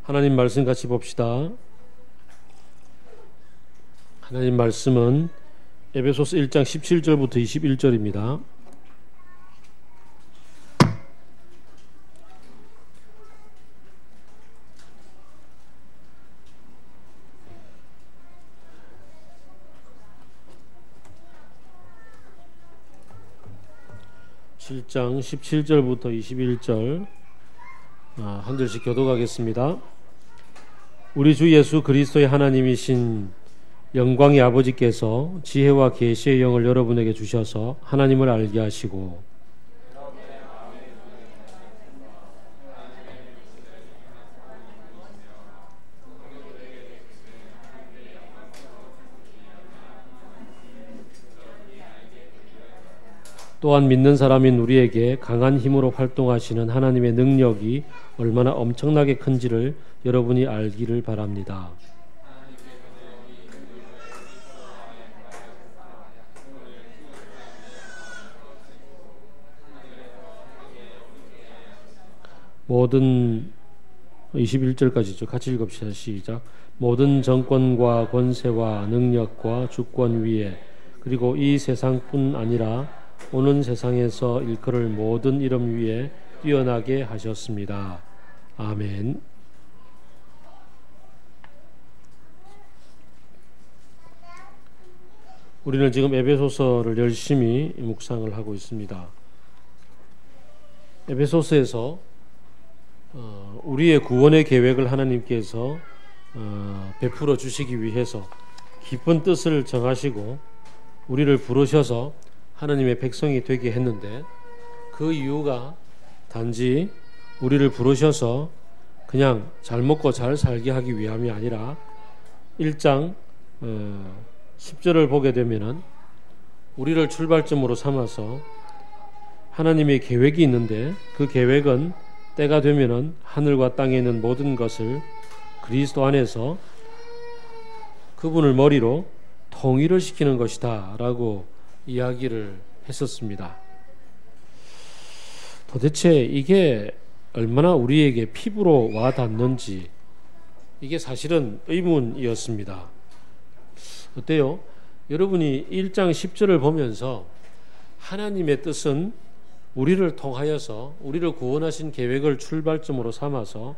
하나님 말씀 같이 봅시다. 하나님 말씀은 에베소서 1장 17절부터 21절입니다. (7장) 17절부터 21절 한 절씩 교독하겠습니다. 우리 주 예수 그리스도의 하나님이신 영광의 아버지께서 지혜와 계시의 영을 여러분에게 주셔서 하나님을 알게 하시고 또한 믿는 사람인 우리에게 강한 힘으로 활동하시는 하나님의 능력이 얼마나 엄청나게 큰지를 여러분이 알기를 바랍니다. 모든 21절까지죠. 같이 읽읍시다. 시작. 모든 정권과 권세와 능력과 주권 위에 그리고 이 세상뿐 아니라 오는 세상에서 일컬을 모든 이름 위에 뛰어나게 하셨습니다. 아멘. 우리는 지금 에베소서를 열심히 묵상을 하고 있습니다. 에베소서에서 우리의 구원의 계획을 하나님께서 베풀어 주시기 위해서 깊은 뜻을 정하시고 우리를 부르셔서 하나님의 백성이 되게 했는데, 그 이유가 단지 우리를 부르셔서 그냥 잘 먹고 잘 살게 하기 위함이 아니라 1장 10절을 보게 되면은 우리를 출발점으로 삼아서 하나님의 계획이 있는데, 그 계획은 때가 되면은 하늘과 땅에 있는 모든 것을 그리스도 안에서 그분을 머리로 통일을 시키는 것이다 라고 이야기를 했었습니다. 도대체 이게 얼마나 우리에게 피부로 와 닿는지, 이게 사실은 의문이었습니다. 어때요? 여러분이 1장 10절을 보면서 하나님의 뜻은 우리를 통하여서 우리를 구원하신 계획을 출발점으로 삼아서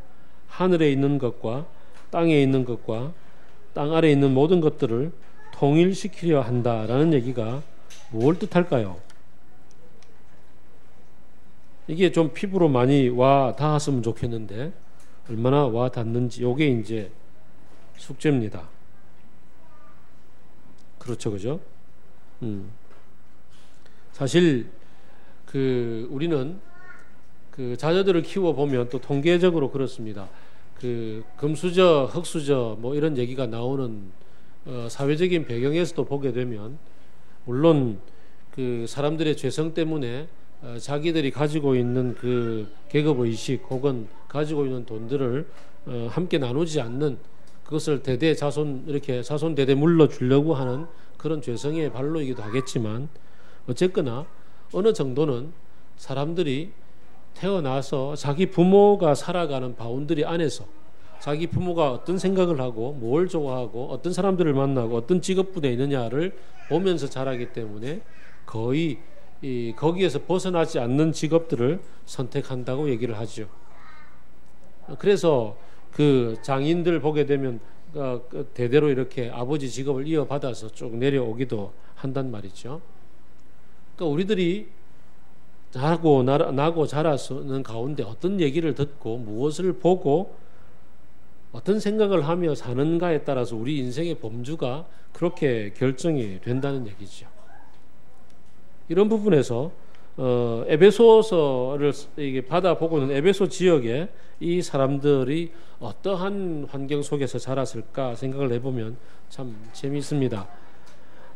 하늘에 있는 것과 땅에 있는 것과 땅 아래에 있는 모든 것들을 통일시키려 한다라는 얘기가 뭘 뜻할까요? 이게 좀 피부로 많이 와 닿았으면 좋겠는데 얼마나 와 닿는지, 이게 이제 숙제입니다. 그렇죠, 그죠? 사실 우리는 자녀들을 키워 보면 또 통계적으로 그렇습니다. 금수저, 흙수저 뭐 이런 얘기가 나오는 사회적인 배경에서도 보게 되면, 물론 사람들의 죄성 때문에 자기들이 가지고 있는 계급의식 혹은 가지고 있는 돈들을 함께 나누지 않는, 그것을 대대 자손 이렇게 자손 대대 물러주려고 하는 그런 죄성의 발로이기도 하겠지만, 어쨌거나 어느 정도는 사람들이 태어나서 자기 부모가 살아가는 바운더리 안에서 자기 부모가 어떤 생각을 하고 뭘 좋아하고 어떤 사람들을 만나고 어떤 직업군에 있느냐를 보면서 자라기 때문에 거의 거기에서 벗어나지 않는 직업들을 선택한다고 얘기를 하죠. 그래서 장인들 보게 되면 대대로 이렇게 아버지 직업을 이어받아서 쭉 내려오기도 한단 말이죠. 그러니까 우리들이 나고 자라는 가운데 어떤 얘기를 듣고 무엇을 보고 어떤 생각을 하며 사는가에 따라서 우리 인생의 범주가 그렇게 결정이 된다는 얘기죠. 이런 부분에서 에베소서를 받아보고 있는 에베소 지역에 이 사람들이 어떠한 환경 속에서 자랐을까 생각을 해보면 참 재미있습니다.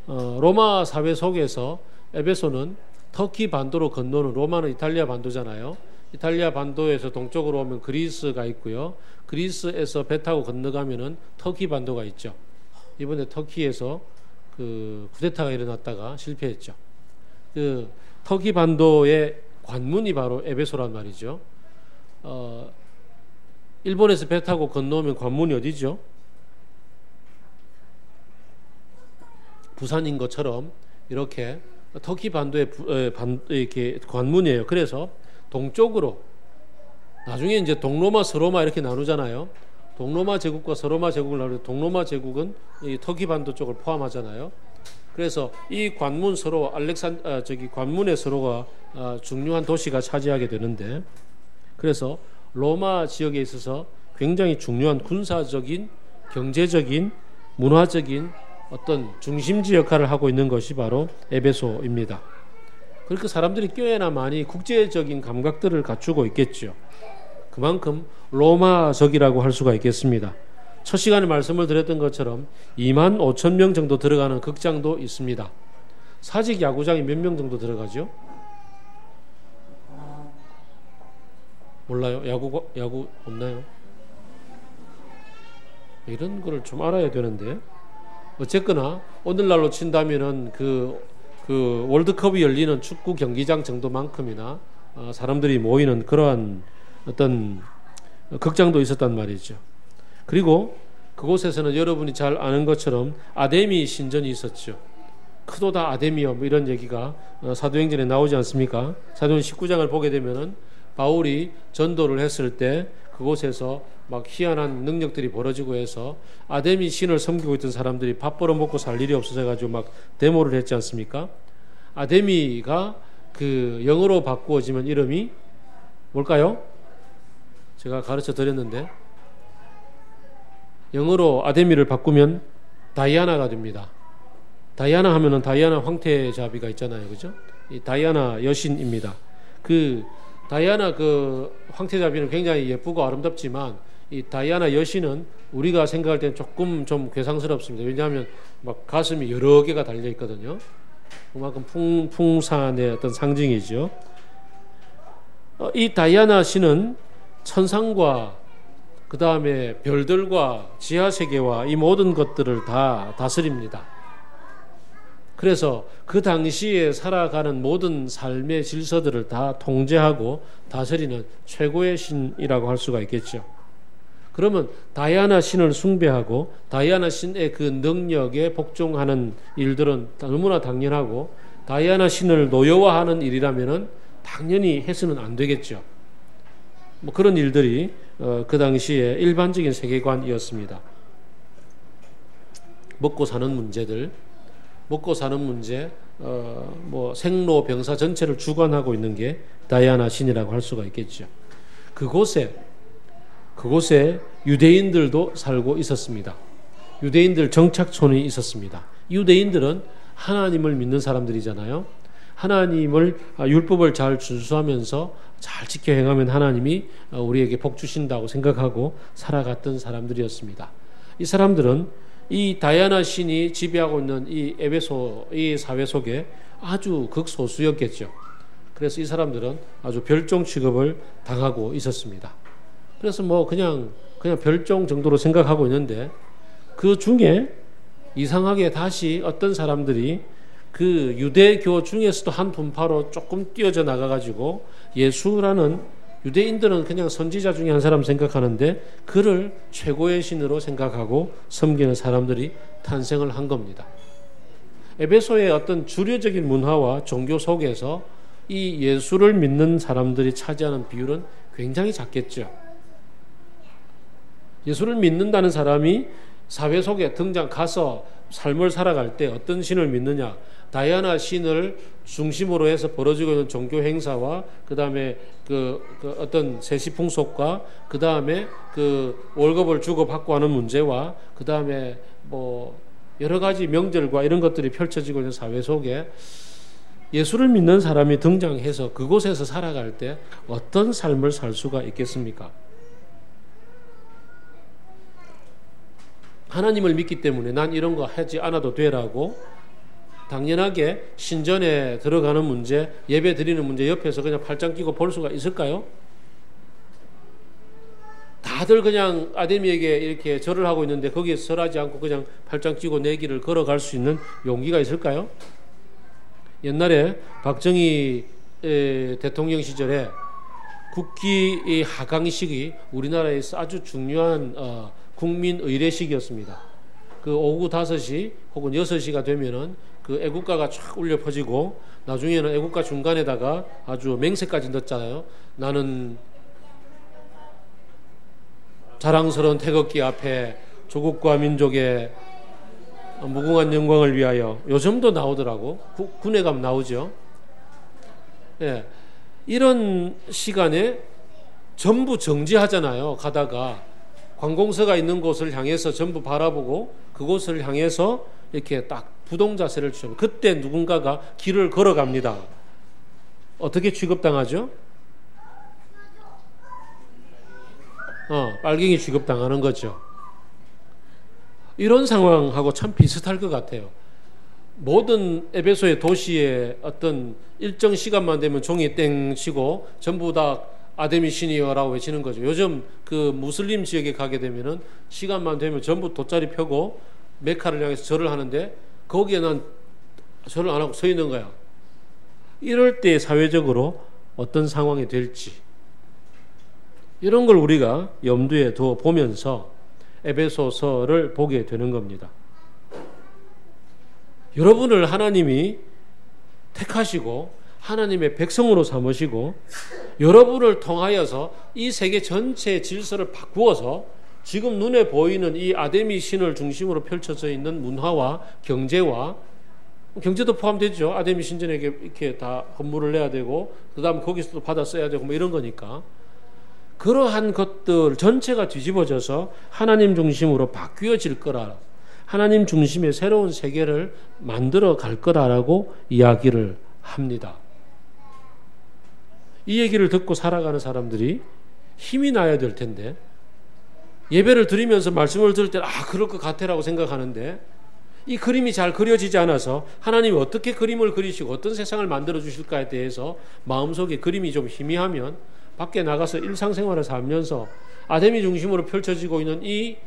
로마 사회 속에서 에베소는 터키 반도로 건너는, 로마는 이탈리아 반도잖아요. 이탈리아 반도에서 동쪽으로 오면 그리스가 있고요. 그리스에서 배 타고 건너가면은 터키 반도가 있죠. 이번에 터키에서 쿠데타가 일어났다가 실패했죠. 터키 반도의 관문이 바로 에베소란 말이죠. 일본에서 배 타고 건너오면 관문이 어디죠? 부산인 것처럼 이렇게 터키 반도의 이렇게 관문이에요. 그래서 동쪽으로 나중에 이제 동로마, 서로마 이렇게 나누잖아요. 동로마 제국과 서로마 제국을 나누는데 동로마 제국은 이 터키 반도 쪽을 포함하잖아요. 그래서 이 관문 서로 관문의 서로가 중요한 도시가 차지하게 되는데, 그래서 로마 지역에 있어서 굉장히 중요한 군사적인, 경제적인, 문화적인 어떤 중심지 역할을 하고 있는 것이 바로 에베소입니다. 그렇게 사람들이 꽤나 많이 국제적인 감각들을 갖추고 있겠죠. 그만큼 로마적이라고 할 수가 있겠습니다. 첫 시간에 말씀을 드렸던 것처럼 2만 5천 명 정도 들어가는 극장도 있습니다. 사직 야구장이 몇 명 정도 들어가죠? 몰라요? 야구 없나요? 이런 거를 좀 알아야 되는데, 어쨌거나 오늘날로 친다면은 그 월드컵이 열리는 축구 경기장 정도만큼이나 사람들이 모이는 그러한 어떤 극장도 있었단 말이죠. 그리고 그곳에서는 여러분이 잘 아는 것처럼 아데미 신전이 있었죠. 크도다 아데미여 뭐 이런 얘기가 사도행전에 나오지 않습니까? 사도행전 19장을 보게 되면은 바울이 전도를 했을 때 그곳에서 막 희한한 능력들이 벌어지고 해서 아데미 신을 섬기고 있던 사람들이 밥 벌어 먹고 살 일이 없어져 가지고 막 데모를 했지 않습니까? 아데미가 그 영어로 바꾸어지면 이름이 뭘까요? 제가 가르쳐 드렸는데, 영어로 아데미를 바꾸면 다이아나가 됩니다. 다이아나 하면은 다이아나 황태자비가 있잖아요. 그죠? 이 다이아나 여신입니다. 그 다이아나 그 황태자비는 굉장히 예쁘고 아름답지만 이 다이아나 여신은 우리가 생각할 때는 조금 좀 괴상스럽습니다. 왜냐하면 막 가슴이 여러 개가 달려 있거든요. 그만큼 풍산의 어떤 상징이죠. 이 다이아나 신은 천상과 그 다음에 별들과 지하세계와 이 모든 것들을 다 다스립니다. 그래서 그 당시에 살아가는 모든 삶의 질서들을 다 통제하고 다스리는 최고의 신이라고 할 수가 있겠죠. 그러면 다이아나 신을 숭배하고 다이아나 신의 그 능력에 복종하는 일들은 너무나 당연하고, 다이아나 신을 노여워하는 일이라면은 당연히 해서는 안 되겠죠. 뭐 그런 일들이 그 당시에 일반적인 세계관이었습니다. 먹고 사는 문제들, 먹고 사는 문제, 뭐 생로병사 전체를 주관하고 있는 게 다이아나 신이라고 할 수가 있겠죠. 그곳에 유대인들도 살고 있었습니다. 유대인들 정착촌이 있었습니다. 유대인들은 하나님을 믿는 사람들이잖아요. 하나님을 율법을 잘 준수하면서 잘 지켜 행하면 하나님이 우리에게 복 주신다고 생각하고 살아갔던 사람들이었습니다. 이 사람들은 이 다이아나 신이 지배하고 있는 이 에베소 이 사회 속에 아주 극소수였겠죠. 그래서 이 사람들은 아주 별종 취급을 당하고 있었습니다. 그래서 뭐 그냥 별종 정도로 생각하고 있는데, 그 중에 이상하게 다시 어떤 사람들이 그 유대교 중에서도 한 분파로 조금 뛰어져 나가가지고 예수라는, 유대인들은 그냥 선지자 중에 한 사람 생각하는데 그를 최고의 신으로 생각하고 섬기는 사람들이 탄생을 한 겁니다. 에베소의 어떤 주류적인 문화와 종교 속에서 이 예수를 믿는 사람들이 차지하는 비율은 굉장히 작겠죠. 예수를 믿는다는 사람이 사회 속에 가서 삶을 살아갈 때 어떤 신을 믿느냐, 다이아나 신을 중심으로 해서 벌어지고 있는 종교 행사와 그 다음에 그 어떤 세시풍속과 그 다음에 그 월급을 주고 받고 하는 문제와 그 다음에 뭐 여러 가지 명절과 이런 것들이 펼쳐지고 있는 사회 속에 예수를 믿는 사람이 등장해서 그곳에서 살아갈 때 어떤 삶을 살 수가 있겠습니까? 하나님을 믿기 때문에 난 이런 거 하지 않아도 되라고 당연하게 신전에 들어가는 문제, 예배 드리는 문제 옆에서 그냥 팔짱 끼고 볼 수가 있을까요? 다들 그냥 아데미에게 이렇게 절을 하고 있는데 거기에 절하지 않고 그냥 팔짱 끼고 내 길을 걸어갈 수 있는 용기가 있을까요? 옛날에 박정희 대통령 시절에 국기 이 하강식이 우리나라에서 아주 중요한 국민 의례식이었습니다. 그 오후 5시 혹은 6시가 되면은 그 애국가가 쫙 울려 퍼지고 나중에는 애국가 중간에다가 아주 맹세까지 넣었잖아요. 나는 자랑스러운 태극기 앞에 조국과 민족의 무궁한 영광을 위하여. 요즘도 나오더라고. 군에 가면 나오죠. 예. 이런 시간에 전부 정지하잖아요. 가다가 관공서가 있는 곳을 향해서 전부 바라보고 그곳을 향해서 이렇게 딱 부동자세를 취합니다. 그때 누군가가 길을 걸어갑니다. 어떻게 취급당하죠? 빨갱이 취급당하는 거죠. 이런 상황하고 참 비슷할 것 같아요. 모든 에베소의 도시에 어떤 일정 시간만 되면 종이 땡 치고 전부 다 아데미 신이여라고 외치는 거죠. 요즘 그 무슬림 지역에 가게 되면은 시간만 되면 전부 돗자리 펴고 메카를 향해서 절을 하는데 거기에 난 절을 안 하고 서 있는 거야. 이럴 때 사회적으로 어떤 상황이 될지 이런 걸 우리가 염두에 두어 보면서 에베소서를 보게 되는 겁니다. 여러분을 하나님이 택하시고 하나님의 백성으로 삼으시고 여러분을 통하여서 이 세계 전체의 질서를 바꾸어서 지금 눈에 보이는 이 아데미 신을 중심으로 펼쳐져 있는 문화와 경제와 경제도 포함되죠. 아데미 신전에게 이렇게 다 건물을 내야 되고 그 다음 거기서도 받아 써야 되고 뭐 이런 거니까 그러한 것들 전체가 뒤집어져서 하나님 중심으로 바뀌어질 거라, 하나님 중심의 새로운 세계를 만들어 갈 거다라고 이야기를 합니다. 이 얘기를 듣고 살아가는 사람들이 힘이 나야 될 텐데 예배를 드리면서 말씀을 들을 때 그럴 것 같아라고 생각하는데 이 그림이 잘 그려지지 않아서 하나님이 어떻게 그림을 그리시고 어떤 세상을 만들어 주실까에 대해서 마음속에 그림이 좀 희미하면 밖에 나가서 일상생활을 살면서 아데미 중심으로 펼쳐지고 있는 이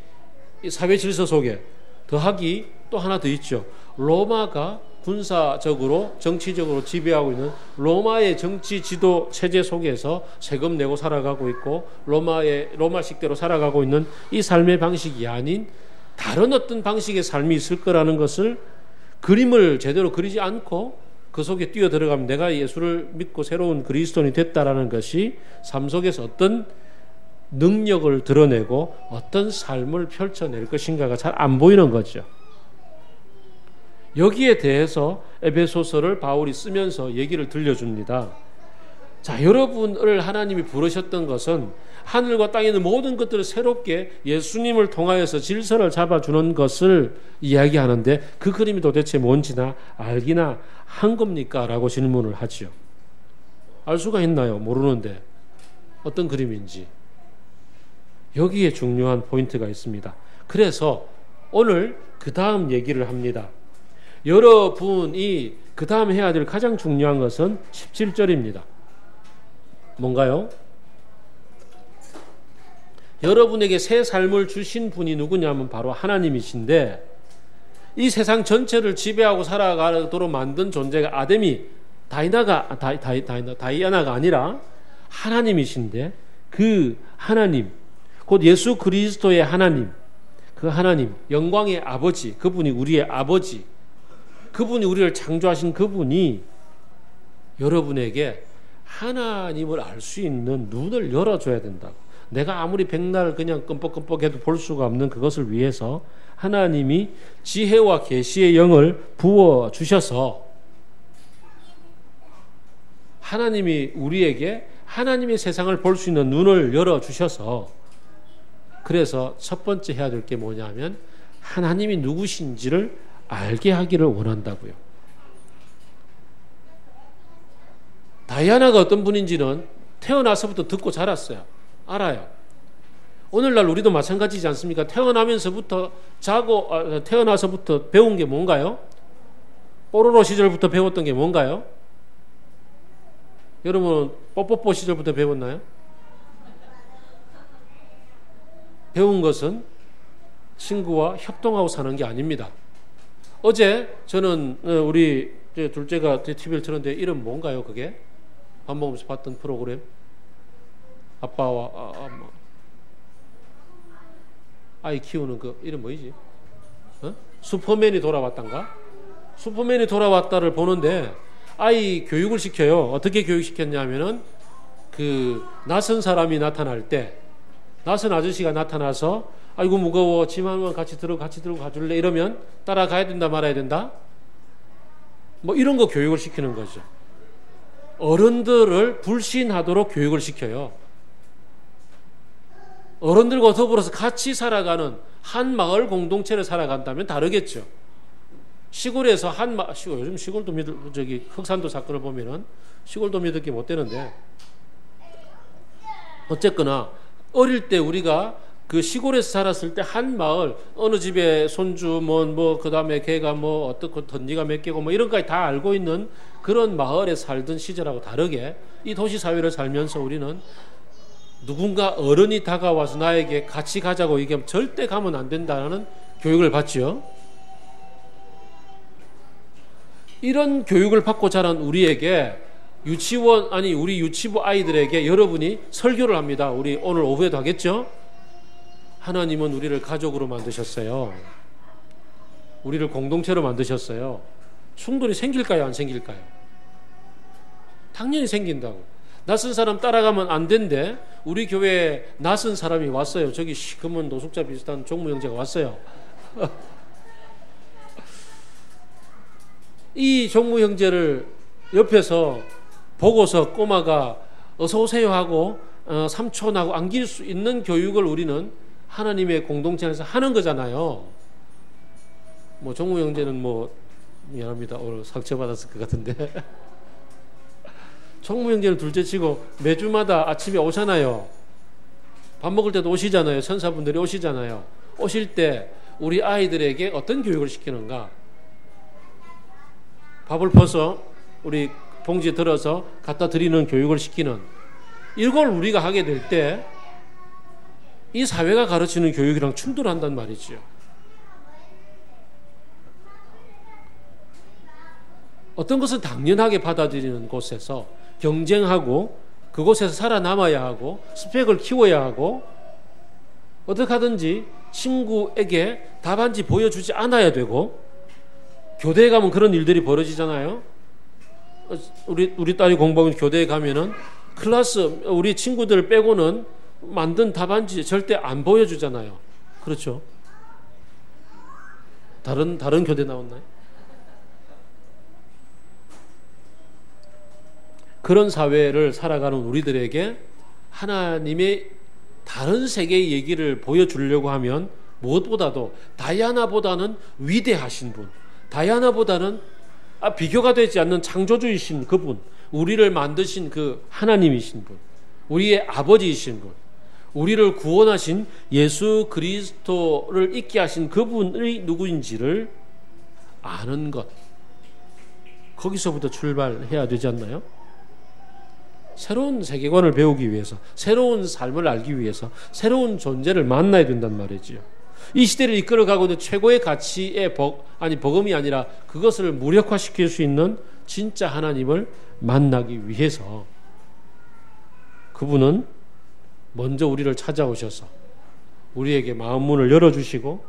사회 질서 속에 더하기 또 하나 더 있죠. 로마가 군사적으로 정치적으로 지배하고 있는 로마의 정치 지도 체제 속에서 세금 내고 살아가고 있고 로마식대로 살아가고 있는 이 삶의 방식이 아닌 다른 어떤 방식의 삶이 있을 거라는 것을 그림을 제대로 그리지 않고 그 속에 뛰어 들어가면 내가 예수를 믿고 새로운 그리스도인이 됐다라는 것이 삶 속에서 어떤 능력을 드러내고 어떤 삶을 펼쳐낼 것인가가 잘 안 보이는 거죠. 여기에 대해서 에베소서를 바울이 쓰면서 얘기를 들려줍니다. 자, 여러분을 하나님이 부르셨던 것은 하늘과 땅에 있는 모든 것들을 새롭게 예수님을 통하여서 질서를 잡아주는 것을 이야기하는데 그 그림이 도대체 뭔지나 알기나 한 겁니까? 라고 질문을 하지요. 알 수가 있나요? 모르는데 어떤 그림인지. 여기에 중요한 포인트가 있습니다. 그래서 오늘 그 다음 얘기를 합니다. 여러분이 그 다음 해야 될 가장 중요한 것은 17절입니다. 뭔가요? 여러분에게 새 삶을 주신 분이 누구냐면 바로 하나님이신데 이 세상 전체를 지배하고 살아가도록 만든 존재가 아데미 다이아나가 아니라 하나님이신데 그 하나님 곧 예수 그리스도의 하나님, 그 하나님 영광의 아버지, 그분이 우리의 아버지, 그분이 우리를 창조하신 그분이 여러분에게 하나님을 알 수 있는 눈을 열어줘야 된다고. 내가 아무리 백날 그냥 끔뻑끔뻑해도 볼 수가 없는 그것을 위해서 하나님이 지혜와 계시의 영을 부어주셔서 하나님이 우리에게 하나님의 세상을 볼 수 있는 눈을 열어주셔서 그래서 첫 번째 해야 될 게 뭐냐면 하나님이 누구신지를 알게 하기를 원한다고요. 다이아나가 어떤 분인지는 태어나서부터 듣고 자랐어요. 알아요. 오늘날 우리도 마찬가지지 않습니까? 태어나면서부터 태어나서부터 배운 게 뭔가요? 뽀로로 시절부터 배웠던 게 뭔가요? 여러분은 뽀뽀뽀 시절부터 배웠나요? 배운 것은 친구와 협동하고 사는 게 아닙니다. 어제 저는 우리 둘째가 TV를 틀었는데 이름 뭔가요? 그게 밥 먹으면서 봤던 프로그램 아빠와 아이 키우는 그 이름 뭐이지? 슈퍼맨이 돌아왔단가? 슈퍼맨이 돌아왔다를 보는데 아이 교육을 시켜요. 어떻게 교육시켰냐면은 그 낯선 사람이 나타날 때 낯선 아저씨가 나타나서 아이고 무거워 짐 한번 같이 들고 가줄래? 이러면 따라가야 된다 말아야 된다? 뭐 이런 거 교육을 시키는 거죠. 어른들을 불신하도록 교육을 시켜요. 어른들과 더불어서 같이 살아가는 한 마을 공동체를 살아간다면 다르겠죠. 시골에서 요즘 시골도 흑산도 사건을 보면은 시골도 믿을 게 못 되는데, 어쨌거나 어릴 때 우리가 그 시골에서 살았을 때 한 마을, 어느 집에 손주 그 다음에 걔가 어떻고 던지가 몇 개고 이런 것까지 다 알고 있는 그런 마을에 살던 시절하고 다르게 이 도시 사회를 살면서 우리는 누군가 어른이 다가와서 나에게 같이 가자고 얘기하면 절대 가면 안 된다는 교육을 받죠. 이런 교육을 받고 자란 우리에게 우리 유치부 아이들에게 여러분이 설교를 합니다. 우리 오늘 오후에도 하겠죠? 하나님은 우리를 가족으로 만드셨어요. 우리를 공동체로 만드셨어요. 충돌이 생길까요? 안 생길까요? 당연히 생긴다고. 낯선 사람 따라가면 안 된대. 우리 교회에 낯선 사람이 왔어요. 저기 시커먼 노숙자 비슷한 종무 형제가 왔어요. 이 종무 형제를 옆에서 보고서 꼬마가 어서 오세요 하고 삼촌하고 안길 수 있는 교육을 우리는 하나님의 공동체 안에서 하는 거잖아요. 종무 형제는 미안합니다. 오늘 상처받았을 것 같은데. 종무 형제는 둘째치고 매주마다 아침에 오잖아요. 밥 먹을 때도 오시잖아요. 천사분들이 오시잖아요. 오실 때 우리 아이들에게 어떤 교육을 시키는가? 밥을 퍼서 우리 봉지에 들어서 갖다 드리는 교육을 시키는, 이걸 우리가 하게 될 때 이 사회가 가르치는 교육이랑 충돌한단 말이죠. 어떤 것은 당연하게 받아들이는 곳에서 경쟁하고 그곳에서 살아남아야 하고 스펙을 키워야 하고 어떻게 하든지 친구에게 답안지 보여주지 않아야 되고, 교대에 가면 그런 일들이 벌어지잖아요. 우리 딸이 공부하는 교대에 가면은 클래스 우리 친구들 빼고는 만든 답안지 절대 안 보여주잖아요. 그렇죠? 다른 교대 나왔나요? 그런 사회를 살아가는 우리들에게 하나님의 다른 세계의 얘기를 보여주려고 하면 무엇보다도 다이아나보다는 위대하신 분, 다이아나보다는 비교가 되지 않는 창조주이신 그분, 우리를 만드신 그 하나님이신 분, 우리의 아버지이신 분, 우리를 구원하신 예수 그리스도를 있게 하신 그분의 누구인지를 아는 것, 거기서부터 출발해야 되지 않나요? 새로운 세계관을 배우기 위해서, 새로운 삶을 알기 위해서 새로운 존재를 만나야 된단 말이지요. 이 시대를 이끌어가고 있는 최고의 가치의 복음이 아니라 그것을 무력화시킬 수 있는 진짜 하나님을 만나기 위해서 그분은 먼저 우리를 찾아오셔서 우리에게 마음 문을 열어주시고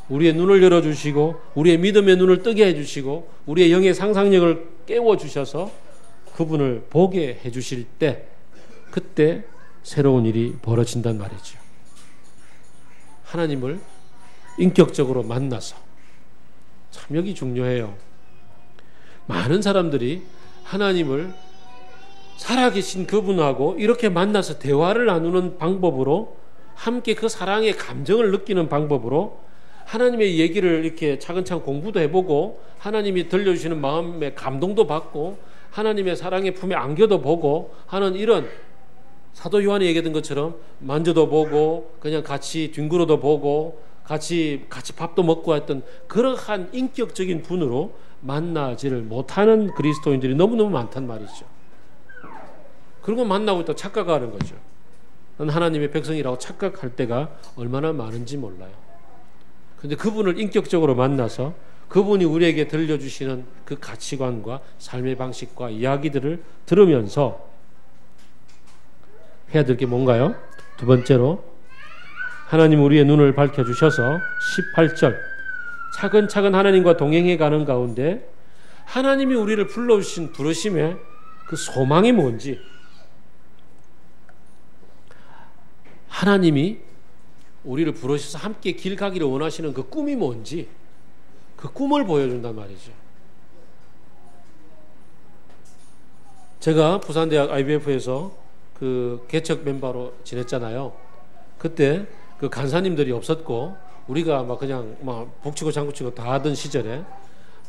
우리의 눈을 열어주시고 우리의 믿음의 눈을 뜨게 해주시고 우리의 영의 상상력을 깨워주셔서 그분을 보게 해주실 때, 그때 새로운 일이 벌어진단 말이죠. 하나님을 인격적으로 만나서, 참 여기 중요해요. 많은 사람들이 하나님을 살아계신 그분하고 이렇게 만나서 대화를 나누는 방법으로, 함께 그 사랑의 감정을 느끼는 방법으로 하나님의 얘기를 이렇게 차근차근 공부도 해보고 하나님이 들려주시는 마음의 감동도 받고 하나님의 사랑의 품에 안겨도 보고 하는, 이런 사도 요한이 얘기했던 것처럼 만져도 보고 그냥 같이 뒹굴어도 보고 같이 밥도 먹고 했던 그러한 인격적인 분으로 만나지를 못하는 그리스도인들이 너무너무 많단 말이죠. 그리고 만나고 있다 착각하는 거죠. 난 하나님의 백성이라고 착각할 때가 얼마나 많은지 몰라요. 그런데 그분을 인격적으로 만나서 그분이 우리에게 들려주시는 그 가치관과 삶의 방식과 이야기들을 들으면서 해야 될 게 뭔가요? 두 번째로 하나님 우리의 눈을 밝혀주셔서 18절 차근차근 하나님과 동행해 가는 가운데 하나님이 우리를 불러주신 부르심의 그 소망이 뭔지, 하나님이 우리를 부르셔서 함께 길 가기를 원하시는 그 꿈이 뭔지, 그 꿈을 보여준단 말이죠. 제가 부산대학 IBF에서 그 개척 멤버로 지냈잖아요. 그때 그 간사님들이 없었고 우리가 막 그냥 막 북치고 장구치고 다 하던 시절에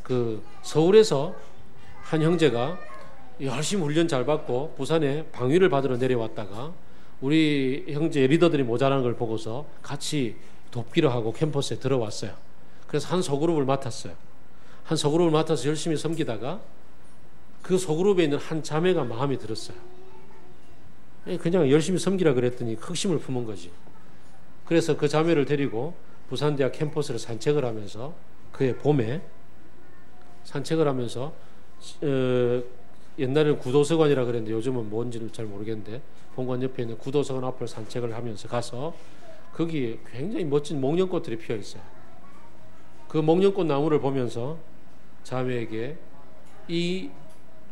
그 서울에서 한 형제가 열심히 훈련 잘 받고 부산에 방위를 받으러 내려왔다가 우리 형제 리더들이 모자라는 걸 보고서 같이 돕기로 하고 캠퍼스에 들어왔어요. 그래서 한 소그룹을 맡았어요. 한 소그룹을 맡아서 열심히 섬기다가 그 소그룹에 있는 한 자매가 마음에 들었어요. 그냥 열심히 섬기라 그랬더니 흑심을 품은 거지. 그래서 그 자매를 데리고 부산대학 캠퍼스를 산책을 하면서 그해 봄에 산책을 하면서 옛날에는 구도서관이라 그랬는데 요즘은 뭔지는 잘 모르겠는데 본관 옆에 있는 구도서관 앞을 산책을 하면서 가서 거기 굉장히 멋진 목련꽃들이 피어 있어요. 그 목련꽃 나무를 보면서 자매에게 이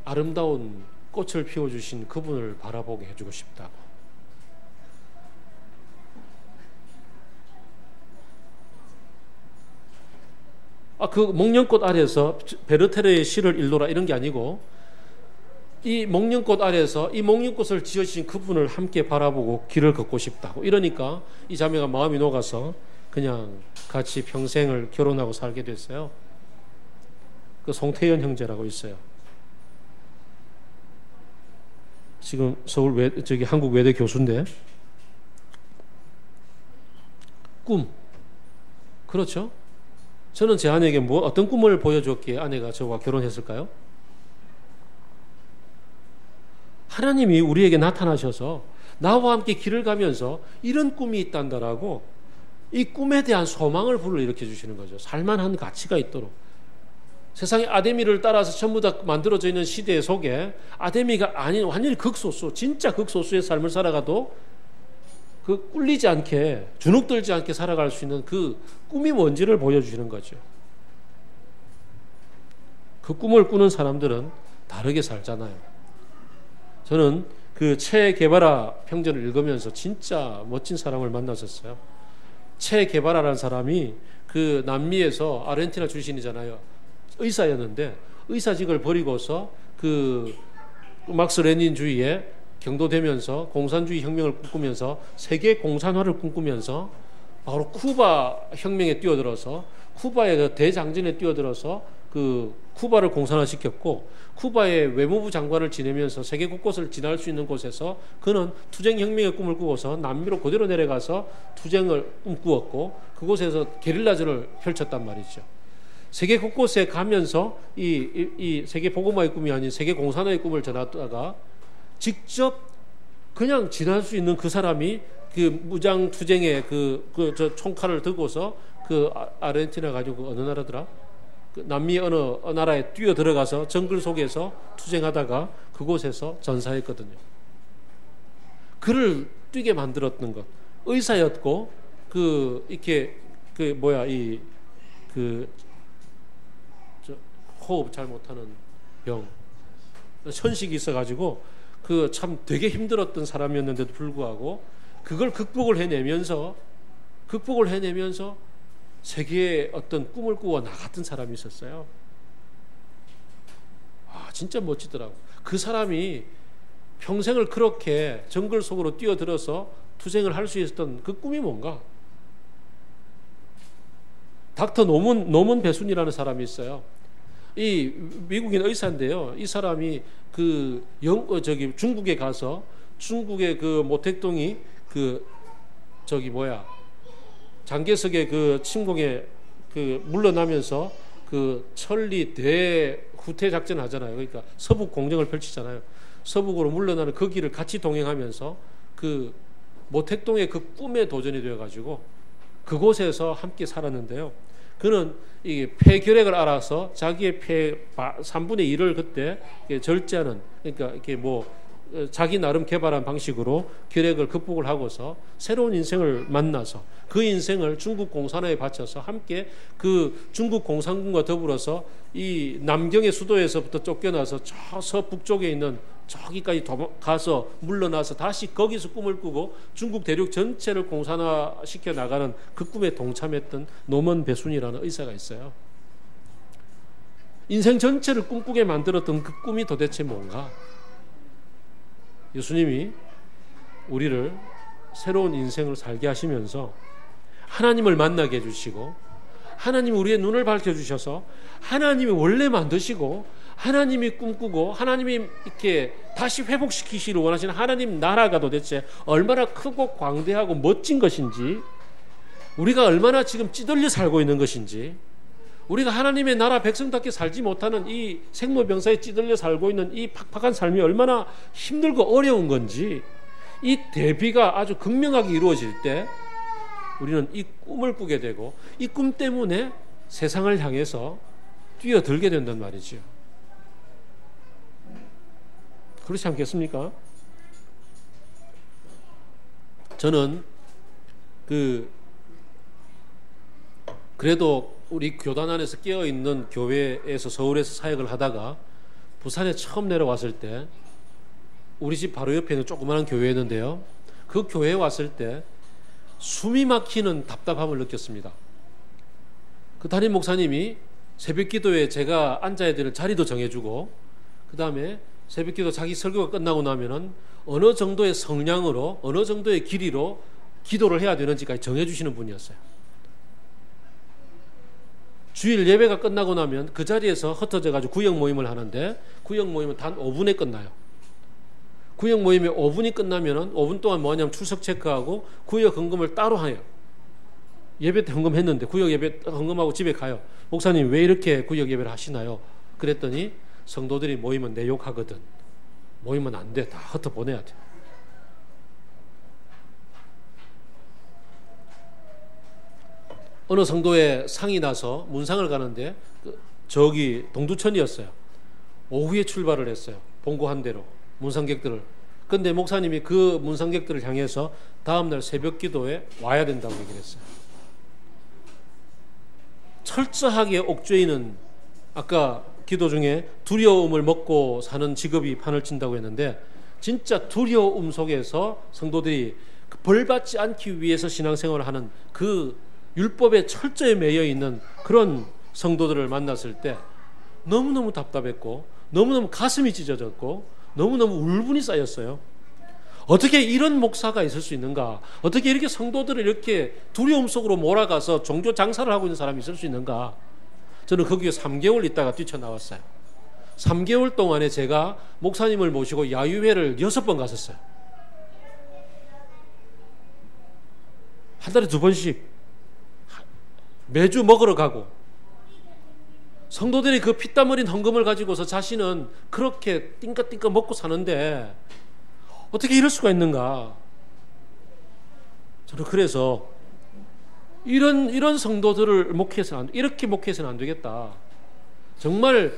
아름다운 꽃을 피워주신 그분을 바라보게 해주고 싶다고. 그 목련꽃 아래에서 베르테르의 시를 읽노라 이런 게 아니고 이 목련꽃 아래에서 이 목련꽃을 지어주신 그분을 함께 바라보고 길을 걷고 싶다고. 이러니까 이 자매가 마음이 녹아서 그냥 같이 평생을 결혼하고 살게 됐어요. 그 송태현 형제라고 있어요. 지금 서울 한국 외대 교수인데 꿈. 그렇죠? 저는 제 아내에게 어떤 꿈을 보여줬기에 아내가 저와 결혼했을까요? 하나님이 우리에게 나타나셔서 나와 함께 길을 가면서 이런 꿈이 있단다라고 이 꿈에 대한 소망을 불러일으켜 주시는 거죠. 살만한 가치가 있도록. 세상에 아데미를 따라서 전부 다 만들어져 있는 시대 속에 아데미가 아닌 완전히 극소수, 진짜 극소수의 삶을 살아가도 그 꿀리지 않게, 주눅들지 않게 살아갈 수 있는 그 꿈이 뭔지를 보여주시는 거죠. 그 꿈을 꾸는 사람들은 다르게 살잖아요. 저는 그 체 게바라 평전을 읽으면서 진짜 멋진 사람을 만났었어요. 체 게바라라는 사람이 그 남미에서 아르헨티나 출신이잖아요. 의사였는데 의사직을 버리고서 그 막스 레닌주의에 경도되면서 공산주의 혁명을 꿈꾸면서 세계 공산화를 꿈꾸면서 바로 쿠바 혁명에 뛰어들어서 쿠바의 그 대장전에 뛰어들어서 그 쿠바를 공산화시켰고 쿠바의 외무부 장관을 지내면서 세계 곳곳을 지날 수 있는 곳에서 그는 투쟁혁명의 꿈을 꾸고서 남미로 그대로 내려가서 투쟁을 꿈꾸었고 그곳에서 게릴라전을 펼쳤단 말이죠. 세계 곳곳에 가면서 이 세계 복음화의 꿈이 아닌 세계 공산화의 꿈을 전하다가 직접 그냥 지날 수 있는 그 사람이 그 무장 투쟁에 저 총칼을 들고서 그 아르헨티나 가지고 어느 나라더라? 그 남미 어느 나라에 뛰어 들어가서 정글 속에서 투쟁하다가 그곳에서 전사했거든요. 그를 뛰게 만들었던 것. 의사였고 이렇게 호흡 잘 못하는 병, 천식이 있어가지고 참 되게 힘들었던 사람이었는데도 불구하고 그걸 극복을 해내면서 세계의 어떤 꿈을 꾸어 나갔던 사람이 있었어요. 진짜 멋지더라고. 그 사람이 평생을 그렇게 정글 속으로 뛰어들어서 투쟁을 할 수 있었던 그 꿈이 뭔가? 닥터 노먼 배순이라는 사람이 있어요. 이 미국인 의사인데요. 이 사람이 중국에 가서 중국의 그 모택동이 장개석의 그 침공에 물러나면서 그 천리 대후퇴 작전 하잖아요. 그러니까 서북 공정을 펼치잖아요. 서북으로 물러나는 그 길을 같이 동행하면서 그 모택동의 그 꿈에 도전이 되어가지고 그곳에서 함께 살았는데요. 그는 이 폐결핵을 알아서 자기의 폐 3분의 1을 그때 절제하는, 그러니까 이렇게 자기 나름 개발한 방식으로 결핵을 극복을 하고서 새로운 인생을 만나서 그 인생을 중국 공산화에 바쳐서 함께 그 중국 공산군과 더불어서 이 남경의 수도에서부터 쫓겨나서 저 서북쪽에 있는 저기까지 가서 물러나서 다시 거기서 꿈을 꾸고 중국 대륙 전체를 공산화시켜 나가는 그 꿈에 동참했던 노먼 배순이라는 의사가 있어요. 인생 전체를 꿈꾸게 만들었던 그 꿈이 도대체 뭔가? 예수님이 우리를 새로운 인생을 살게 하시면서 하나님을 만나게 해주시고 하나님이 우리의 눈을 밝혀주셔서 하나님이 원래 만드시고 하나님이 꿈꾸고 하나님이 이렇게 다시 회복시키시기를 원하시는 하나님 나라가 도대체 얼마나 크고 광대하고 멋진 것인지, 우리가 얼마나 지금 찌들려 살고 있는 것인지, 우리가 하나님의 나라 백성답게 살지 못하는 이 생로병사에 찌들려 살고 있는 이 팍팍한 삶이 얼마나 힘들고 어려운 건지, 이 대비가 아주 극명하게 이루어질 때 우리는 이 꿈을 꾸게 되고 이 꿈 때문에 세상을 향해서 뛰어들게 된단 말이죠. 그렇지 않겠습니까? 저는 그래도 우리 교단 안에서 깨어있는 교회에서 서울에서 사역을 하다가 부산에 처음 내려왔을 때 우리 집 바로 옆에 있는 조그마한 교회였는데요, 그 교회에 왔을 때 숨이 막히는 답답함을 느꼈습니다. 그 담임 목사님이 새벽 기도에 제가 앉아야 되는 자리도 정해주고, 그 다음에 새벽 기도 자기 설교가 끝나고 나면은 어느 정도의 성량으로 어느 정도의 길이로 기도를 해야 되는지까지 정해주시는 분이었어요. 주일 예배가 끝나고 나면 그 자리에서 흩어져 가지고 구역 모임을 하는데, 구역 모임은 단 5분에 끝나요. 구역 모임이 5분이 끝나면은 5분 동안 뭐냐면 출석 체크하고 구역 헌금을 따로 해요. 예배 때 헌금했는데 구역 예배 헌금하고 집에 가요. 목사님 왜 이렇게 구역 예배를 하시나요? 그랬더니 성도들이 모이면 내 욕하거든. 모이면 안 돼. 다 흩어 보내야 돼. 어느 성도에 상이 나서 문상을 가는데 저기 동두천이었어요. 오후에 출발을 했어요. 봉고한 대로 문상객들을. 근데 목사님이 그 문상객들을 향해서 다음날 새벽 기도에 와야 된다고 얘기를 했어요. 철저하게 옥죄이는, 아까 기도 중에 두려움을 먹고 사는 직업이 판을 친다고 했는데, 진짜 두려움 속에서 성도들이 벌받지 않기 위해서 신앙생활을 하는 그 율법에 철저히 매여 있는 그런 성도들을 만났을 때 너무너무 답답했고 너무너무 가슴이 찢어졌고 너무너무 울분이 쌓였어요. 어떻게 이런 목사가 있을 수 있는가? 어떻게 이렇게 성도들을 이렇게 두려움 속으로 몰아가서 종교 장사를 하고 있는 사람이 있을 수 있는가? 저는 거기에 3개월 있다가 뛰쳐나왔어요. 3개월 동안에 제가 목사님을 모시고 야유회를 6번 갔었어요. 한 달에 2번씩 매주 먹으러 가고, 성도들이 그 피땀 흘린 헌금을 가지고서 자신은 그렇게 띵까띵까 먹고 사는데 어떻게 이럴 수가 있는가? 저는 그래서 이런 성도들을 이렇게 목회해서는 안 되겠다. 정말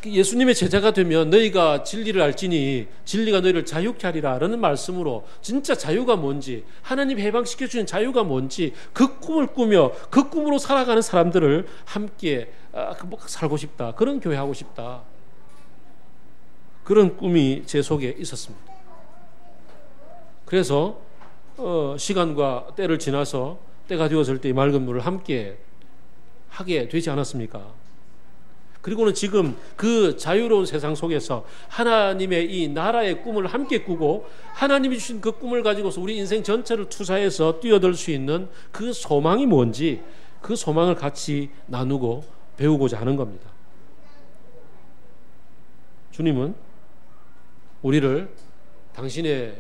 예수님의 제자가 되면 너희가 진리를 알지니 진리가 너희를 자유케 하리라 라는 말씀으로 진짜 자유가 뭔지, 하나님 해방시켜 주는 자유가 뭔지 그 꿈을 꾸며 그 꿈으로 살아가는 사람들을 함께 살고 싶다. 그런 교회 하고 싶다. 그런 꿈이 제 속에 있었습니다. 그래서 시간과 때를 지나서 때가 되었을 때 이 맑은 물을 함께 하게 되지 않았습니까? 그리고는 지금 그 자유로운 세상 속에서 하나님의 이 나라의 꿈을 함께 꾸고 하나님이 주신 그 꿈을 가지고서 우리 인생 전체를 투사해서 뛰어들 수 있는 그 소망이 뭔지, 그 소망을 같이 나누고 배우고자 하는 겁니다. 주님은 우리를 당신의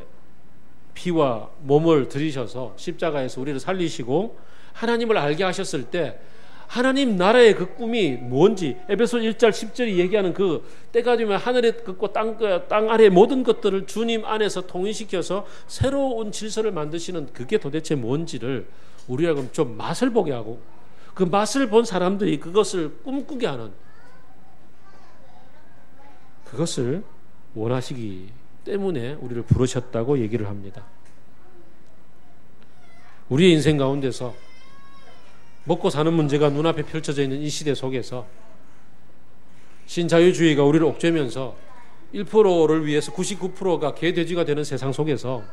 피와 몸을 들이셔서 십자가에서 우리를 살리시고 하나님을 알게 하셨을 때 하나님 나라의 그 꿈이 뭔지, 에베소 1절 10절이 얘기하는 그 때가 되면 하늘의 것과 땅 아래의 모든 것들을 주님 안에서 통일시켜서 새로운 질서를 만드시는 그게 도대체 뭔지를 우리가 좀 맛을 보게 하고, 그 맛을 본 사람들이 그것을 꿈꾸게 하는, 그것을 원하시기 때문에 우리를 부르셨다고 얘기를 합니다. 우리의 인생 가운데서 먹고 사는 문제가 눈앞에 펼쳐져 있는 이 시대 속에서 신자유주의가 우리를 옥죄면서 1%를 위해서 99%가 개돼지가 되는 세상 속에서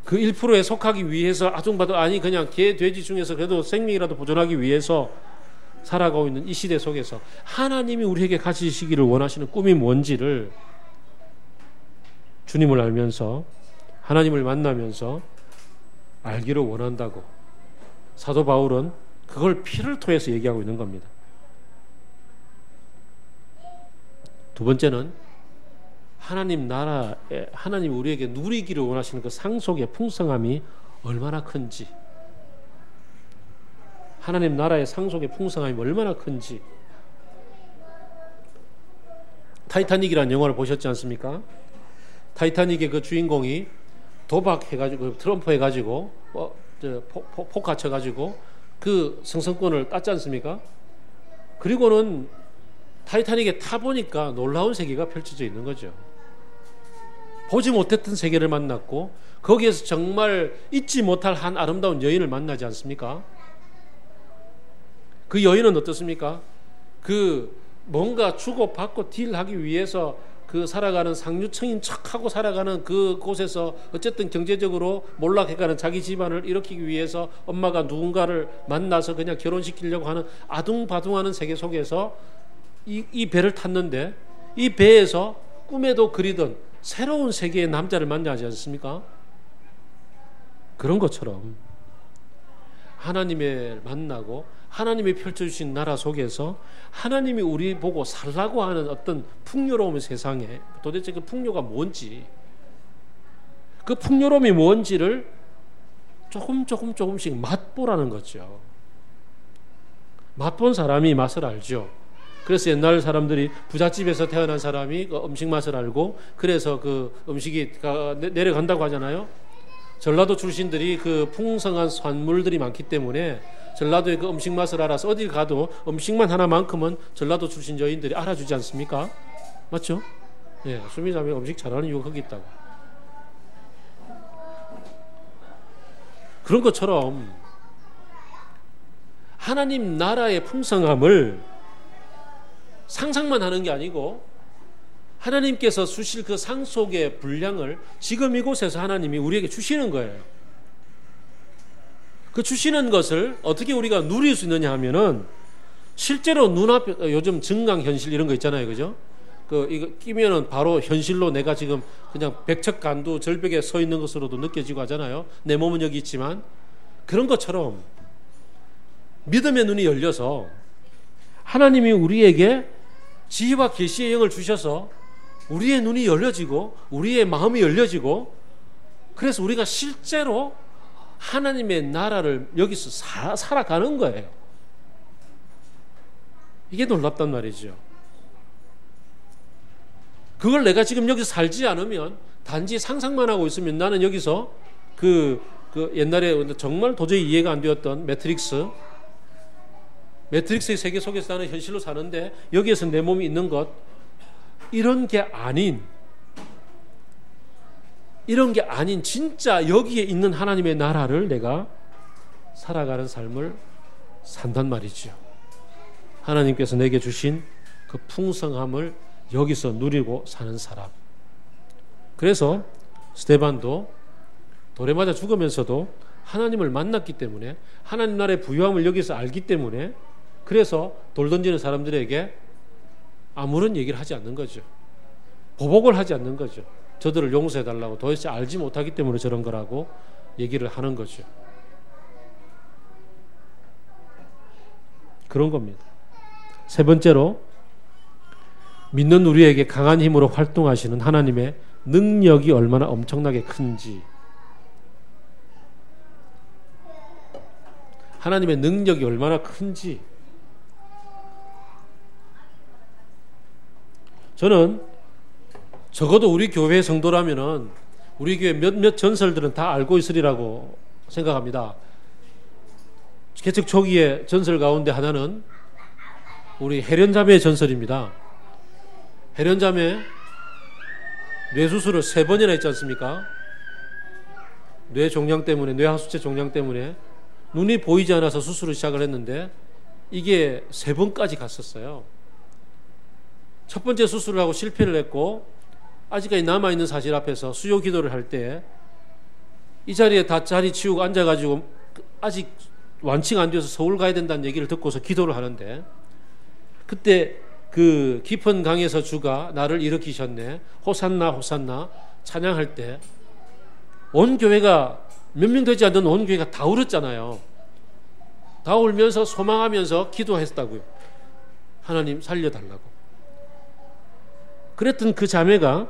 그 1%에 속하기 위해서 아둥바둥 아니 그냥 개돼지 중에서 그래도 생명이라도 보존하기 위해서 살아가고 있는 이 시대 속에서 하나님이 우리에게 가지시기를 원하시는 꿈이 뭔지를 주님을 알면서 하나님을 만나면서 알기를 원한다고 사도 바울은 그걸 피를 토해서 얘기하고 있는 겁니다. 두 번째는 하나님 나라에 하나님이 우리에게 누리기를 원하시는 그 상속의 풍성함이 얼마나 큰지, 하나님 나라의 상속의 풍성함이 얼마나 큰지. 타이타닉이라는 영화를 보셨지 않습니까? 타이타닉의 그 주인공이 도박해가지고 트럼프 해가지고 폭 갇혀가지고 그 승선권을 땄지 않습니까? 그리고는 타이타닉에 타보니까 놀라운 세계가 펼쳐져 있는 거죠. 보지 못했던 세계를 만났고 거기에서 정말 잊지 못할 한 아름다운 여인을 만나지 않습니까? 그 여인은 어떻습니까? 그 뭔가 주고받고 딜하기 위해서 그 살아가는 상류층인 척하고 살아가는 그 곳에서 어쨌든 경제적으로 몰락해가는 자기 집안을 일으키기 위해서 엄마가 누군가를 만나서 그냥 결혼시키려고 하는 아둥바둥하는 세계 속에서 이 배를 탔는데 이 배에서 꿈에도 그리던 새로운 세계의 남자를 만나지 않습니까? 그런 것처럼 하나님을 만나고 하나님이 펼쳐주신 나라 속에서 하나님이 우리 보고 살라고 하는 어떤 풍요로운 세상에 도대체 그 풍요가 뭔지, 그 풍요로움이 뭔지를 조금씩 맛보라는 거죠. 맛본 사람이 맛을 알죠. 그래서 옛날 사람들이 부잣집에서 태어난 사람이 그 음식 맛을 알고 그래서 그 음식이 내려간다고 하잖아요. 전라도 출신들이 그 풍성한 산물들이 많기 때문에 전라도의 그 음식 맛을 알아서 어딜 가도 음식만 하나만큼은 전라도 출신 여인들이 알아주지 않습니까? 맞죠? 예, 수미자매 음식 잘하는 이유가 거기 있다고. 그런 것처럼 하나님 나라의 풍성함을 상상만 하는 게 아니고 하나님께서 주실 그 상속의 분량을 지금 이곳에서 하나님이 우리에게 주시는 거예요. 그 주시는 것을 어떻게 우리가 누릴 수 있느냐 하면은 실제로 눈앞에 요즘 증강현실 이런 거 있잖아요. 그죠? 이거 끼면은 바로 현실로 내가 지금 그냥 백척간두 절벽에 서 있는 것으로도 느껴지고 하잖아요. 내 몸은 여기 있지만 그런 것처럼 믿음의 눈이 열려서 하나님이 우리에게 지혜와 계시의 영을 주셔서 우리의 눈이 열려지고 우리의 마음이 열려지고 그래서 우리가 실제로 하나님의 나라를 여기서 살아가는 거예요. 이게 놀랍단 말이죠. 그걸 내가 지금 여기서 살지 않으면 단지 상상만 하고 있으면 나는 여기서 그 옛날에 정말 도저히 이해가 안 되었던 매트릭스의 세계 속에서 나는 현실로 사는데 여기에서 내 몸이 있는 것 이런 게 아닌 진짜 여기에 있는 하나님의 나라를 내가 살아가는 삶을 산단 말이죠. 하나님께서 내게 주신 그 풍성함을 여기서 누리고 사는 사람. 그래서 스데반도 돌에 맞아 죽으면서도 하나님을 만났기 때문에 하나님 나라의 부유함을 여기서 알기 때문에 그래서 돌 던지는 사람들에게 아무런 얘기를 하지 않는 거죠. 보복을 하지 않는 거죠. 저들을 용서해달라고 도대체 알지 못하기 때문에 저런 거라고 얘기를 하는 거죠. 그런 겁니다. 세 번째로 믿는 우리에게 강한 힘으로 활동하시는 하나님의 능력이 얼마나 엄청나게 큰지, 하나님의 능력이 얼마나 큰지. 저는 적어도 우리 교회 성도라면은 우리 교회 몇몇 전설들은 다 알고 있으리라고 생각합니다. 개척 초기의 전설 가운데 하나는 우리 해련자매의 전설입니다. 해련자매 뇌수술을 3번이나 했지 않습니까? 뇌종양 때문에, 뇌하수체 종양 때문에 눈이 보이지 않아서 수술을 시작을 했는데 이게 3번까지 갔었어요. 첫 번째 수술을 하고 실패를 했고 아직까지 남아있는 사실 앞에서 수요 기도를 할 때 이 자리에 다 자리 치우고 앉아가지고 아직 완치가 안 되어서 서울 가야 된다는 얘기를 듣고서 기도를 하는데 그때 그 깊은 강에서 주가 나를 일으키셨네 호산나 호산나 찬양할 때 온 교회가 몇 명 되지 않는 온 교회가 다 울었잖아요. 다 울면서 소망하면서 기도했다고요. 하나님 살려달라고. 그랬던 그 자매가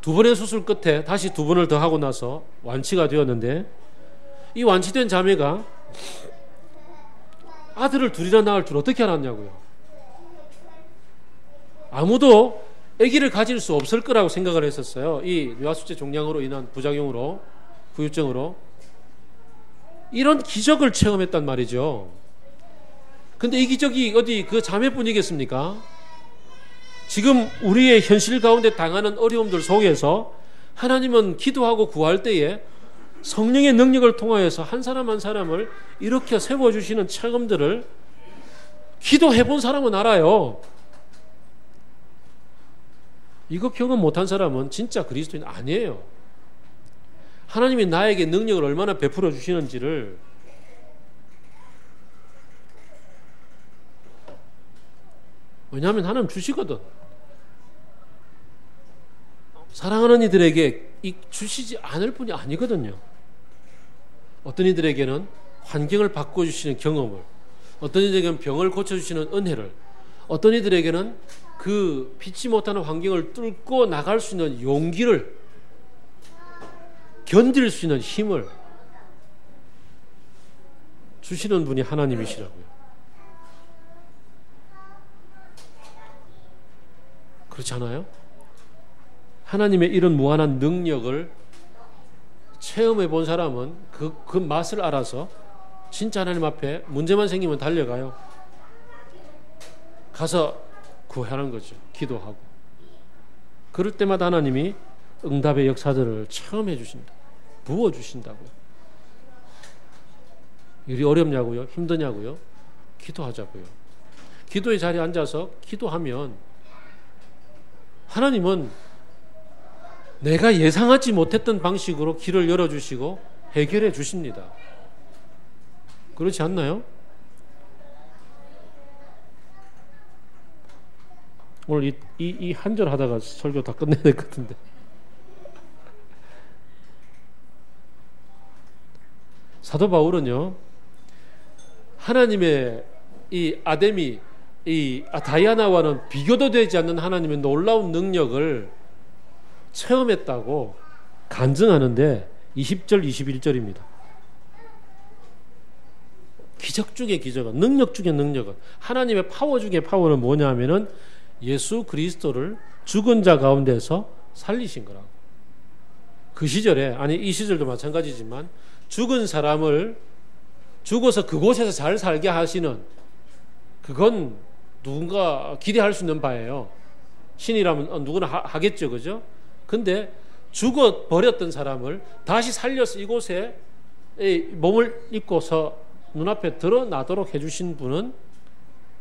2번의 수술 끝에 다시 2번을 더 하고 나서 완치가 되었는데 이 완치된 자매가 아들을 둘이나 낳을 줄 어떻게 알았냐고요. 아무도 아기를 가질 수 없을 거라고 생각을 했었어요. 이 뇌하수체 종양으로 인한 부작용으로, 후유증으로. 이런 기적을 체험했단 말이죠. 근데 이 기적이 어디 그 자매뿐이겠습니까? 지금 우리의 현실 가운데 당하는 어려움들 속에서 하나님은 기도하고 구할 때에 성령의 능력을 통하여서 한 사람 한 사람을 일으켜 세워주시는 체험들을 기도해 본 사람은 알아요. 이거 경험 못한 사람은 진짜 그리스도인 아니에요. 하나님이 나에게 능력을 얼마나 베풀어 주시는지를 왜냐하면 하나님 주시거든. 사랑하는 이들에게 주시지 않을 뿐이 아니거든요. 어떤 이들에게는 환경을 바꿔주시는 경험을, 어떤 이들에게는 병을 고쳐주시는 은혜를, 어떤 이들에게는 그 피치 못하는 환경을 뚫고 나갈 수 있는 용기를, 견딜 수 있는 힘을 주시는 분이 하나님이시라고요. 그렇지 않아요? 하나님의 이런 무한한 능력을 체험해 본 사람은 그 맛을 알아서 진짜 하나님 앞에 문제만 생기면 달려가요. 가서 구하는 거죠. 기도하고. 그럴 때마다 하나님이 응답의 역사들을 체험해 주신다. 부어 주신다고요. 일이 어렵냐고요? 힘드냐고요? 기도하자고요. 기도의 자리에 앉아서 기도하면 하나님은 내가 예상하지 못했던 방식으로 길을 열어주시고 해결해 주십니다. 그렇지 않나요? 오늘 이 한 절 하다가 설교 다 끝내야 될 것 같은데. 사도 바울은요, 하나님의 이 아데미, 이 다이아나와는 비교도 되지 않는 하나님의 놀라운 능력을 체험했다고 간증하는데 20절, 21절입니다. 기적 중의 기적은, 능력 중의 능력은, 하나님의 파워 중의 파워는 뭐냐 하면은 예수 그리스도를 죽은 자 가운데서 살리신 거라고. 그 시절에, 아니 이 시절도 마찬가지지만 죽은 사람을 죽어서 그곳에서 잘 살게 하시는, 그건 누군가 기대할 수 있는 바예요. 신이라면 누구나 하겠죠, 그죠? 근데 죽어 버렸던 사람을 다시 살려서 이곳에 몸을 입고서 눈앞에 드러나도록 해주신 분은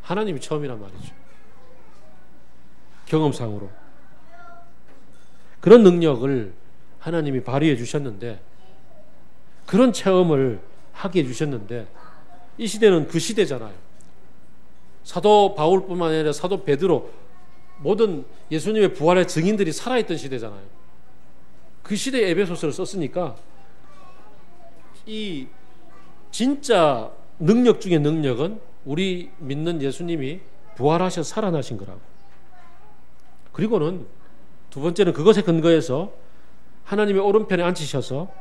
하나님이 처음이란 말이죠. 경험상으로. 그런 능력을 하나님이 발휘해 주셨는데, 그런 체험을 하게 해주셨는데, 이 시대는 그 시대잖아요. 사도 바울뿐만 아니라 사도 베드로, 모든 예수님의 부활의 증인들이 살아있던 시대잖아요. 그 시대에 에베소서를 썼으니까 이 진짜 능력 중의 능력은 우리 믿는 예수님이 부활하셔 살아나신 거라고. 그리고는 두 번째는 그것에 근거해서 하나님의 오른편에 앉히셔서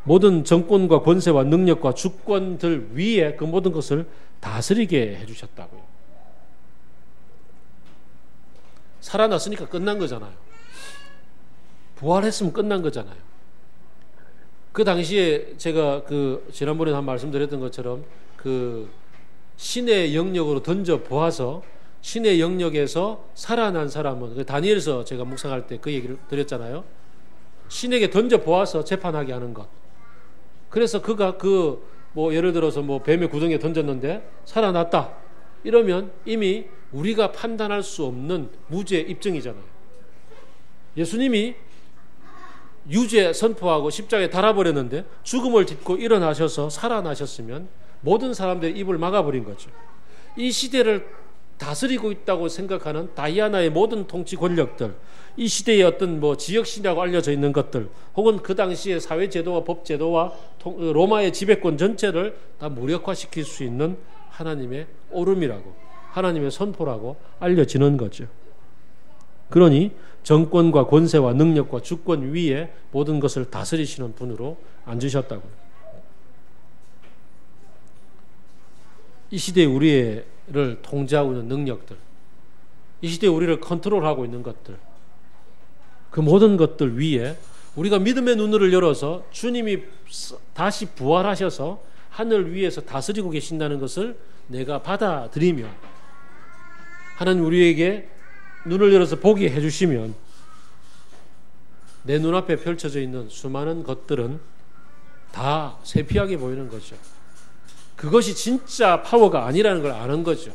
모든 정권과 권세와 능력과 주권들 위에 그 모든 것을 다스리게 해주셨다고요. 살아났으니까 끝난 거잖아요. 부활했으면 끝난 거잖아요. 그 당시에 제가 지난번에 한 말씀드렸던 것처럼 그 신의 영역으로 던져 보아서 신의 영역에서 살아난 사람은, 다니엘서 제가 묵상할 때 그 얘기를 드렸잖아요. 신에게 던져 보아서 재판하게 하는 것. 그래서 그가 예를 들어서 뱀의 구덩이에 던졌는데 살아났다. 이러면 이미 우리가 판단할 수 없는 무죄 입증이잖아요. 예수님이 유죄 선포하고 십자가에 달아버렸는데 죽음을 딛고 일어나셔서 살아나셨으면 모든 사람들의 입을 막아버린 거죠. 이 시대를 다스리고 있다고 생각하는 다이아나의 모든 통치 권력들, 이 시대의 어떤 지역신이라고 알려져 있는 것들, 혹은 그 당시의 사회제도와 법제도와 로마의 지배권 전체를 다 무력화시킬 수 있는 하나님의 오름이라고, 하나님의 선포라고 알려지는 거죠. 그러니 정권과 권세와 능력과 주권 위에 모든 것을 다스리시는 분으로 앉으셨다고요. 이 시대에 우리를 통제하고 있는 능력들, 이 시대에 우리를 컨트롤하고 있는 것들, 그 모든 것들 위에 우리가 믿음의 눈을 열어서 주님이 다시 부활하셔서 하늘 위에서 다스리고 계신다는 것을 내가 받아들이면, 하나님 우리에게 눈을 열어서 보게 해주시면 내 눈앞에 펼쳐져 있는 수많은 것들은 다 세피하게 보이는 거죠. 그것이 진짜 파워가 아니라는 걸 아는 거죠.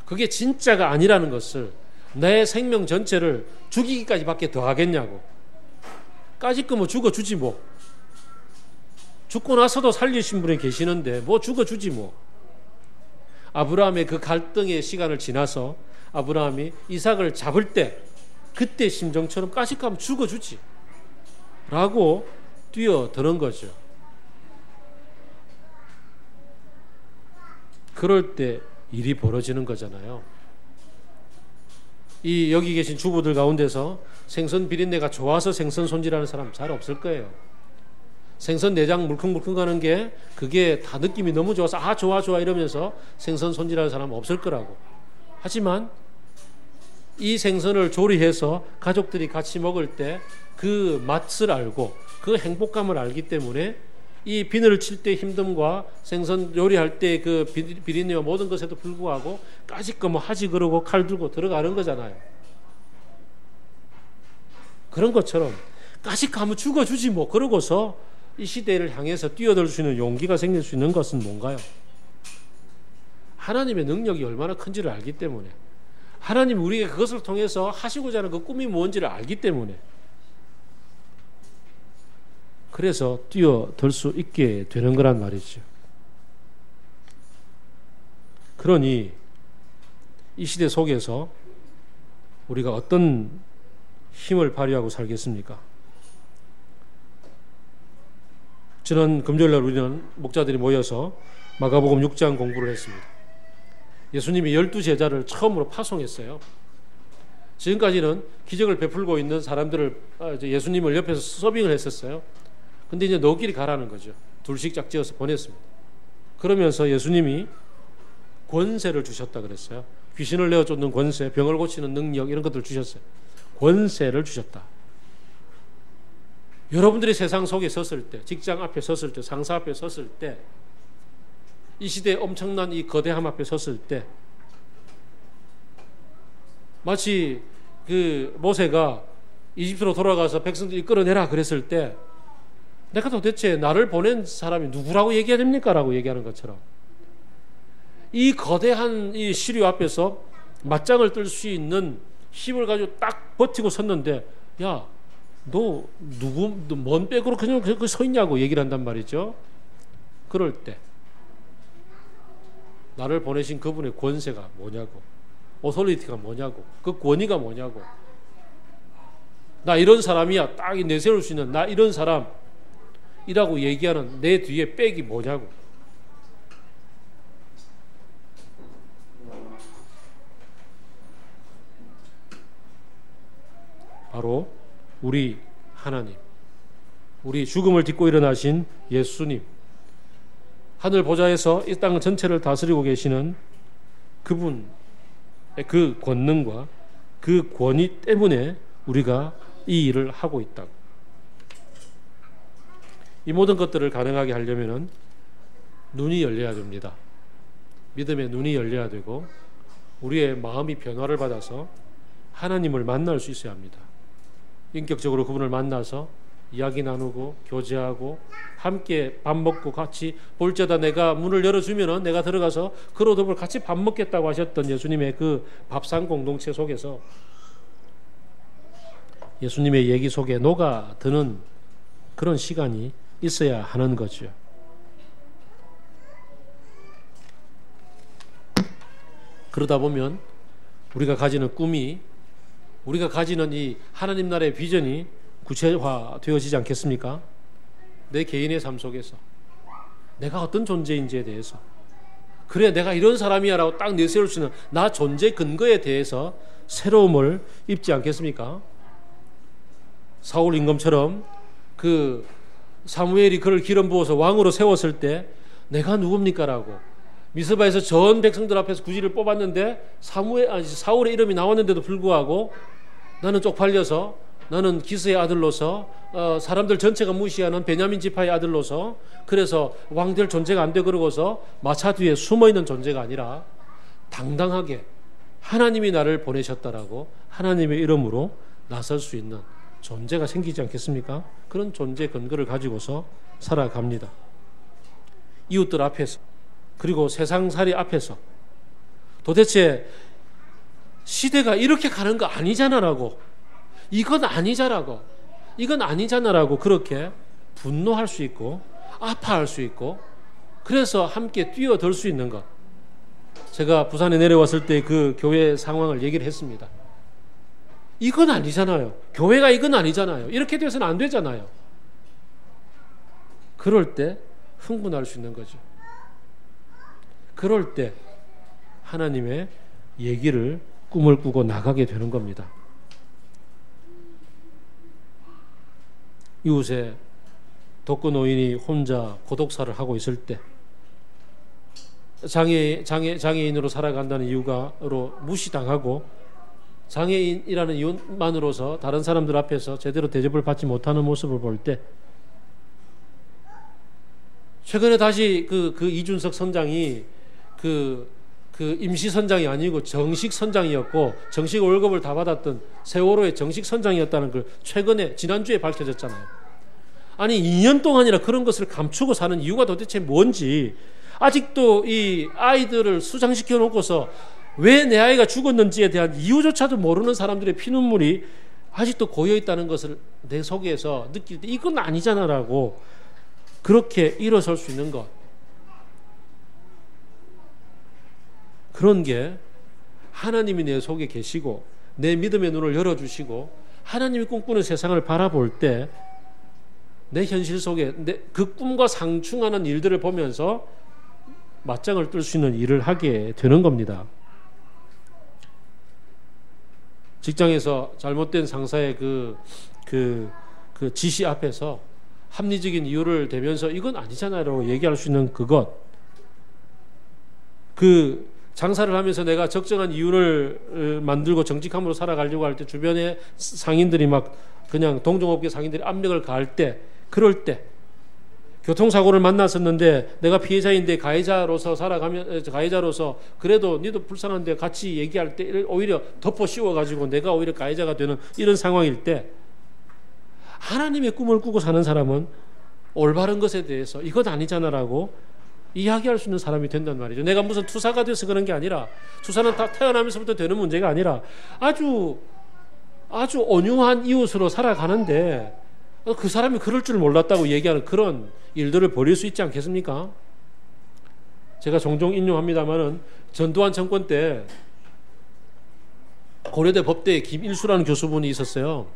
그게 진짜가 아니라는 것을, 내 생명 전체를 죽이기까지 밖에 더 하겠냐고. 까짓 거 죽어주지 뭐. 죽고 나서도 살리신 분이 계시는데 죽어주지 뭐. 아브라함의 그 갈등의 시간을 지나서 아브라함이 이삭을 잡을 때 그때 심정처럼 까짓 거 하면 죽어주지 라고 뛰어드는 거죠. 그럴 때 일이 벌어지는 거잖아요. 여기 계신 주부들 가운데서 생선 비린내가 좋아서 생선 손질하는 사람 잘 없을 거예요. 생선 내장 물컹물컹 가는 게 그게 다 느낌이 너무 좋아서 좋아 이러면서 생선 손질하는 사람 없을 거라고. 하지만 이 생선을 조리해서 가족들이 같이 먹을 때 그 맛을 알고 그 행복감을 알기 때문에 이 비늘을 칠 때 힘듦과 생선 요리할 때 그 비린내와 모든 것에도 불구하고 까짓 거 하지 그러고 칼 들고 들어가는 거잖아요. 그런 것처럼 까짓 거 하면 죽어주지 뭐 그러고서 이 시대를 향해서 뛰어들 수 있는 용기가 생길 수 있는 것은 뭔가요? 하나님의 능력이 얼마나 큰지를 알기 때문에, 하나님 우리에게 그것을 통해서 하시고자 하는 그 꿈이 뭔지를 알기 때문에, 그래서 뛰어들 수 있게 되는 거란 말이죠. 그러니 이 시대 속에서 우리가 어떤 힘을 발휘하고 살겠습니까? 지난 금요일날 우리는 목자들이 모여서 마가복음 6장 공부를 했습니다. 예수님이 12제자를 처음으로 파송했어요. 지금까지는 기적을 베풀고 있는 사람들을 예수님을 옆에서 서빙을 했었어요. 근데 이제 너희끼리 가라는 거죠. 둘씩 짝지어서 보냈습니다. 그러면서 예수님이 권세를 주셨다 그랬어요. 귀신을 내어 쫓는 권세, 병을 고치는 능력 이런 것들을 주셨어요. 권세를 주셨다. 여러분들이 세상 속에 섰을 때, 직장 앞에 섰을 때, 상사 앞에 섰을 때, 이 시대의 엄청난 이 거대함 앞에 섰을 때, 마치 그 모세가 이집트로 돌아가서 백성들이 끌어내라 그랬을 때, 내가 도대체 나를 보낸 사람이 누구라고 얘기해야 됩니까? 라고 얘기하는 것처럼, 이 거대한 이 시류 앞에서 맞짱을 뜰 수 있는 힘을 가지고 딱 버티고 섰는데, 야, 너 뭔 백으로 그냥 서 있냐고 얘기를 한단 말이죠. 그럴 때 나를 보내신 그분의 권세가 뭐냐고, 오토리티가 뭐냐고, 그 권위가 뭐냐고, 나 이런 사람이야, 딱 내세울 수 있는 나 이런 사람이라고 얘기하는 내 뒤에 백이 뭐냐고. 바로 우리 하나님, 우리 죽음을 딛고 일어나신 예수님, 하늘 보좌에서 이 땅 전체를 다스리고 계시는 그분의 그 권능과 그 권위 때문에 우리가 이 일을 하고 있다. 이 모든 것들을 가능하게 하려면 눈이 열려야 됩니다. 믿음의 눈이 열려야 되고, 우리의 마음이 변화를 받아서 하나님을 만날 수 있어야 합니다. 인격적으로 그분을 만나서 이야기 나누고 교제하고 함께 밥 먹고 같이 볼때다 내가 문을 열어주면은 내가 들어가서 그로 더불어 같이 밥 먹겠다고 하셨던 예수님의 그 밥상 공동체 속에서 예수님의 얘기 속에 녹아드는 그런 시간이 있어야 하는 거죠. 그러다 보면 우리가 가지는 꿈이, 우리가 가지는 이 하나님 나라의 비전이 구체화되어지지 않겠습니까? 내 개인의 삶 속에서 내가 어떤 존재인지에 대해서, 그래 내가 이런 사람이야 라고 딱 내세울 수 있는 나 존재 근거에 대해서 새로움을 입지 않겠습니까? 사울 임금처럼 그 사무엘이 그를 기름 부어서 왕으로 세웠을 때 내가 누굽니까? 라고 미스바에서 전 백성들 앞에서 구지를 뽑았는데 사울의 이름이 나왔는데도 불구하고 나는 쪽팔려서, 나는 기스의 아들로서 사람들 전체가 무시하는 베냐민 지파의 아들로서, 그래서 왕 될 존재가 안 돼 그러고서 마차 뒤에 숨어있는 존재가 아니라 당당하게 하나님이 나를 보내셨다라고 하나님의 이름으로 나설 수 있는 존재가 생기지 않겠습니까? 그런 존재 근거를 가지고서 살아갑니다. 이웃들 앞에서, 그리고 세상살이 앞에서 도대체 시대가 이렇게 가는 거 아니잖아라고, 이건 아니잖아라고, 이건 아니잖아라고 그렇게 분노할 수 있고 아파할 수 있고, 그래서 함께 뛰어들 수 있는 것. 제가 부산에 내려왔을 때 그 교회 상황을 얘기를 했습니다. 이건 아니잖아요. 교회가 이건 아니잖아요. 이렇게 돼서는 안 되잖아요. 그럴 때 흥분할 수 있는 거죠. 그럴 때 하나님의 얘기를 꿈을 꾸고 나가게 되는 겁니다. 이웃에 독거노인이 혼자 고독사를 하고 있을 때, 장애인으로 살아간다는 이유로 무시당하고 장애인이라는 이유만으로서 다른 사람들 앞에서 제대로 대접을 받지 못하는 모습을 볼 때, 최근에 다시 그 이준석 선장이 그 임시 선장이 아니고 정식 선장이었고 정식 월급을 다 받았던 세월호의 정식 선장이었다는 걸 최근에 지난주에 밝혀졌잖아요. 아니 2년 동안이나 그런 것을 감추고 사는 이유가 도대체 뭔지, 아직도 이 아이들을 수장시켜 놓고서 왜 내 아이가 죽었는지에 대한 이유조차도 모르는 사람들의 피눈물이 아직도 고여있다는 것을 내 속에서 느낄 때 이건 아니잖아라고 그렇게 일어설 수 있는 것, 그런 게 하나님이 내 속에 계시고 내 믿음의 눈을 열어주시고 하나님이 꿈꾸는 세상을 바라볼 때 내 현실 속에 그 꿈과 상충하는 일들을 보면서 맞짱을 뜰 수 있는 일을 하게 되는 겁니다. 직장에서 잘못된 상사의 그 지시 앞에서 합리적인 이유를 대면서 이건 아니잖아요 얘기할 수 있는 그것, 그 장사를 하면서 내가 적정한 이유를 만들고 정직함으로 살아가려고 할 때 주변에 상인들이 막 그냥 동종업계 상인들이 압력을 가할 때, 그럴 때 교통사고를 만났었는데 내가 피해자인데 가해자로서 가해자로서 그래도 니도 불쌍한데 같이 얘기할 때 오히려 덮어 씌워가지고 내가 오히려 가해자가 되는 이런 상황일 때, 하나님의 꿈을 꾸고 사는 사람은 올바른 것에 대해서 이것 아니잖아라고 이야기할 수 있는 사람이 된단 말이죠. 내가 무슨 투사가 돼서 그런 게 아니라, 투사는 다 태어나면서부터 되는 문제가 아니라 아주 온유한 이웃으로 살아가는데 그 사람이 그럴 줄 몰랐다고 얘기하는 그런 일들을 벌일 수 있지 않겠습니까? 제가 종종 인용합니다마는 전두환 정권 때 고려대 법대에 김일수라는 교수분이 있었어요.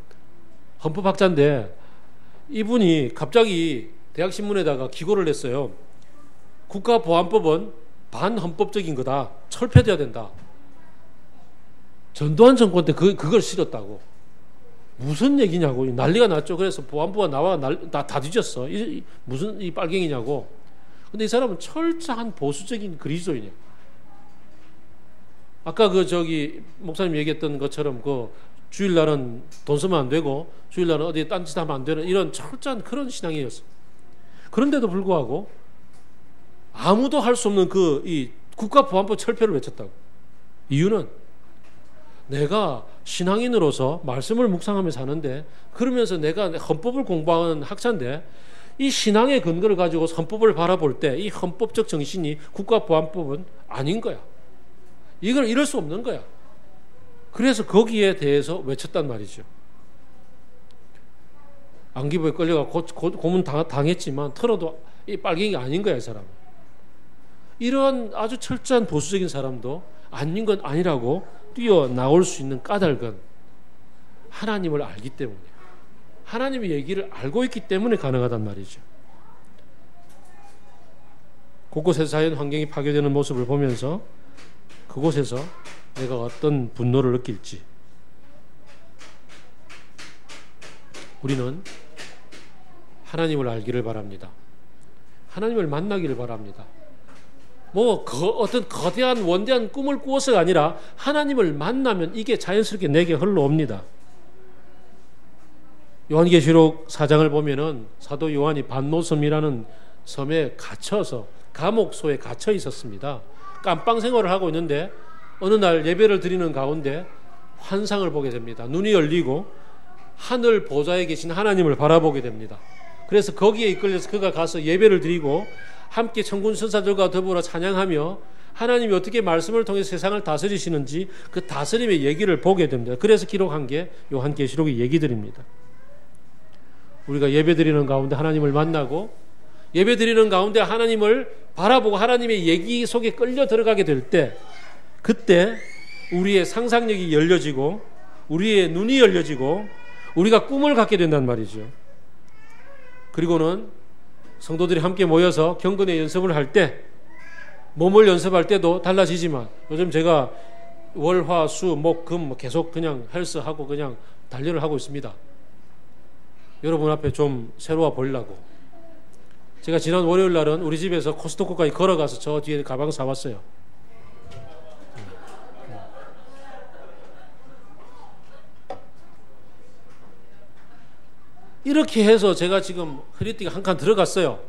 헌법학자인데 이분이 갑자기 대학신문에다가 기고를 냈어요. 국가보안법은 반헌법적인 거다. 철폐돼야 된다. 전두환 정권 때 그걸 실었다고. 무슨 얘기냐고 난리가 났죠. 그래서 보안부가 나와 다 뒤졌어. 무슨 이 빨갱이냐고. 근데 이 사람은 철저한 보수적인 그리스도인이야. 아까 목사님 얘기했던 것처럼 주일날은 돈 쓰면 안 되고 주일날은 어디 딴짓 하면 안 되는 이런 철저한 그런 신앙이었어. 그런데도 불구하고 아무도 할 수 없는 이 국가보안법 철폐를 외쳤다고. 이유는 내가 신앙인으로서 말씀을 묵상하며 사는데, 그러면서 내가 헌법을 공부하는 학자인데 이 신앙의 근거를 가지고 헌법을 바라볼 때 이 헌법적 정신이 국가보안법은 아닌 거야. 이걸 이럴 수 없는 거야. 그래서 거기에 대해서 외쳤단 말이죠. 안기부에 끌려가 고문 당했지만 털어도 이 빨갱이가 아닌 거야, 이 사람은. 이런 아주 철저한 보수적인 사람도 아닌 건 아니라고 뛰어나올 수 있는 까닭은 하나님을 알기 때문이에요. 하나님의 얘기를 알고 있기 때문에 가능하단 말이죠. 곳곳에서 자연 환경이 파괴되는 모습을 보면서 그곳에서 내가 어떤 분노를 느낄지 우리는 하나님을 알기를 바랍니다. 하나님을 만나기를 바랍니다. 어떤 거대한 원대한 꿈을 꾸어서가 아니라 하나님을 만나면 이게 자연스럽게 내게 흘러옵니다. 요한계시록 4장을 보면은 사도 요한이 반노섬이라는 섬에 갇혀서 감옥소에 갇혀 있었습니다. 깜빵 생활을 하고 있는데 어느 날 예배를 드리는 가운데 환상을 보게 됩니다. 눈이 열리고 하늘 보좌에 계신 하나님을 바라보게 됩니다. 그래서 거기에 이끌려서 그가 가서 예배를 드리고 함께 천군 천사들과 더불어 찬양하며 하나님이 어떻게 말씀을 통해 세상을 다스리시는지 그 다스림의 얘기를 보게 됩니다. 그래서 기록한 게 요한계시록의 얘기들입니다. 우리가 예배드리는 가운데 하나님을 만나고 예배드리는 가운데 하나님을 바라보고 하나님의 얘기 속에 끌려 들어가게 될 때, 그때 우리의 상상력이 열려지고 우리의 눈이 열려지고 우리가 꿈을 갖게 된단 말이죠. 그리고는 성도들이 함께 모여서 경건의 연습을 할 때, 몸을 연습할 때도 달라지지만 요즘 제가 월, 화, 수, 목, 금 계속 그냥 헬스하고 그냥 단련을 하고 있습니다. 여러분 앞에 좀 새로워 보이려고. 제가 지난 월요일 날은 우리 집에서 코스트코까지 걸어가서 저 뒤에 가방 사왔어요. 이렇게 해서 제가 지금 허리띠가 한 칸 들어갔어요.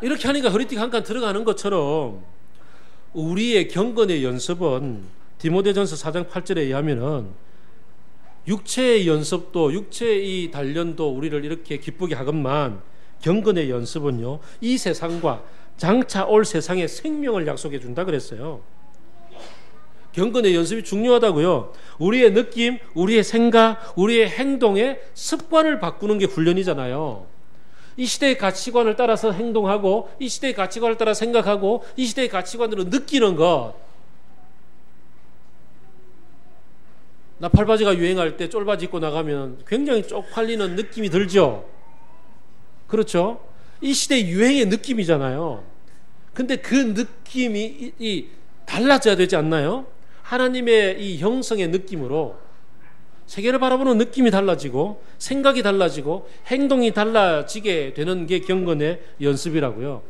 이렇게 하니까 허리띠가 한 칸 들어가는 것처럼 우리의 경건의 연습은 디모데전서 4장 8절에 의하면은 육체의 연습도 육체의 이 단련도 우리를 이렇게 기쁘게 하건만 경건의 연습은요 이 세상과 장차 올 세상의 생명을 약속해 준다 그랬어요. 경건의 연습이 중요하다고요. 우리의 느낌, 우리의 생각, 우리의 행동의 습관을 바꾸는 게 훈련이잖아요. 이 시대의 가치관을 따라서 행동하고 이 시대의 가치관을 따라 생각하고 이 시대의 가치관으로 느끼는 것. 나팔바지가 유행할 때 쫄바지 입고 나가면 굉장히 쪽팔리는 느낌이 들죠. 그렇죠? 이 시대의 유행의 느낌이잖아요. 근데 그 느낌이 달라져야 되지 않나요? 하나님의 이 형성의 느낌으로 세계를 바라보는 느낌이 달라지고 생각이 달라지고 행동이 달라지게 되는 게 경건의 연습이라고요.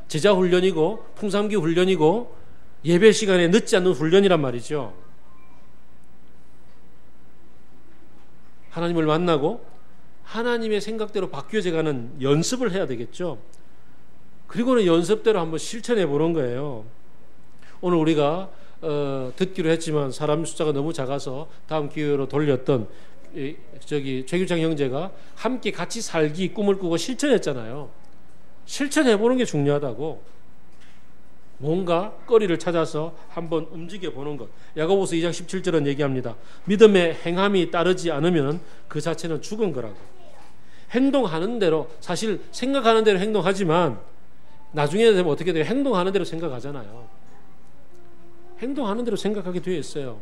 제자 훈련이고 풍삼기 훈련이고 예배 시간에 늦지 않는 훈련이란 말이죠. 하나님을 만나고 하나님의 생각대로 바뀌어져가는 연습을 해야 되겠죠. 그리고는 연습대로 한번 실천해 보는 거예요. 오늘 우리가 듣기로 했지만 사람 숫자가 너무 작아서 다음 기회로 돌렸던 최규창 형제가 함께 같이 살기 꿈을 꾸고 실천했잖아요. 실천해 보는 게 중요하다고. 뭔가 거리를 찾아서 한번 움직여 보는 것. 야고보서 2장 17절은 얘기합니다. 믿음의 행함이 따르지 않으면 그 자체는 죽은 거라고. 행동하는 대로, 사실 생각하는 대로 행동하지만 나중에 되면 어떻게 돼요? 행동하는 대로 생각하잖아요. 행동하는 대로 생각하게 되어 있어요.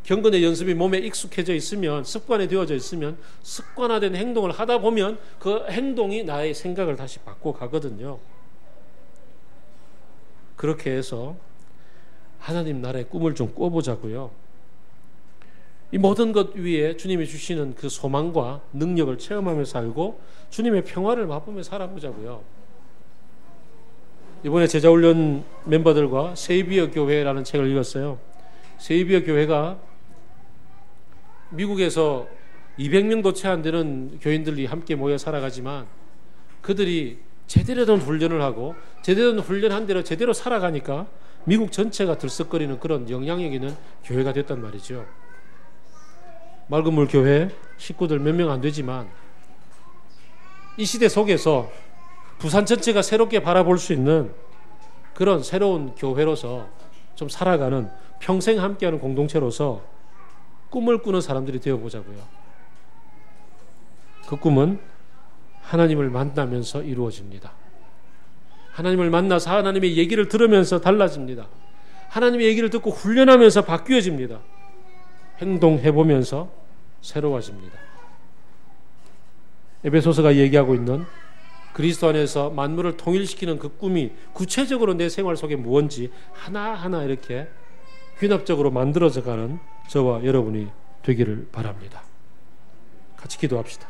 경건의 연습이 몸에 익숙해져 있으면, 습관에 되어져 있으면 습관화된 행동을 하다 보면 그 행동이 나의 생각을 다시 바꿔가거든요. 그렇게 해서 하나님 나라의 꿈을 좀 꿔보자고요. 이 모든 것 위에 주님이 주시는 그 소망과 능력을 체험하며 살고 주님의 평화를 맛보며 살아보자고요. 이번에 제자훈련 멤버들과 세이비어 교회라는 책을 읽었어요. 세이비어 교회가 미국에서 200명도 채 안 되는 교인들이 함께 모여 살아가지만 그들이 제대로 된 훈련을 하고 제대로 훈련한 대로 제대로 살아가니까 미국 전체가 들썩거리는 그런 영향력 있는 교회가 됐단 말이죠. 맑은 물 교회 식구들 몇 명 안 되지만 이 시대 속에서 부산 전체가 새롭게 바라볼 수 있는 그런 새로운 교회로서 좀 살아가는, 평생 함께하는 공동체로서 꿈을 꾸는 사람들이 되어보자고요. 그 꿈은 하나님을 만나면서 이루어집니다. 하나님을 만나서 하나님의 얘기를 들으면서 달라집니다. 하나님의 얘기를 듣고 훈련하면서 바뀌어집니다. 행동해보면서 새로워집니다. 에베소서가 얘기하고 있는 그리스도 안에서 만물을 통일시키는 그 꿈이 구체적으로 내 생활 속에 무언지 하나하나 이렇게 귀납적으로 만들어져가는 저와 여러분이 되기를 바랍니다. 같이 기도합시다.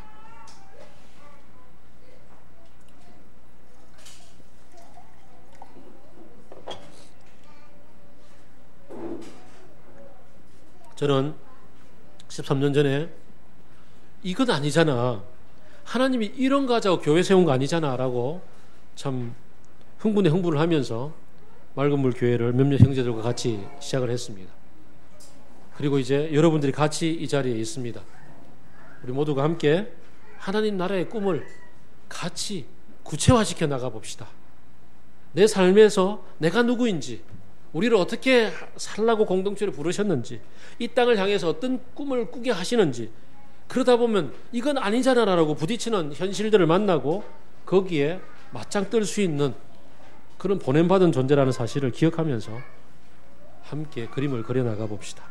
저는 13년 전에 이건 아니잖아, 하나님이 이런 거 하자고 교회 세운 거 아니잖아 라고 참 흥분에 흥분을 하면서 맑은 물 교회를 몇몇 형제들과 같이 시작을 했습니다. 그리고 이제 여러분들이 같이 이 자리에 있습니다. 우리 모두가 함께 하나님 나라의 꿈을 같이 구체화시켜 나가 봅시다. 내 삶에서 내가 누구인지, 우리를 어떻게 살라고 공동체를 부르셨는지, 이 땅을 향해서 어떤 꿈을 꾸게 하시는지, 그러다 보면 이건 아니잖아 라고 부딪히는 현실들을 만나고 거기에 맞짱 뜰 수 있는 그런 보냄받은 존재라는 사실을 기억하면서 함께 그림을 그려나가 봅시다.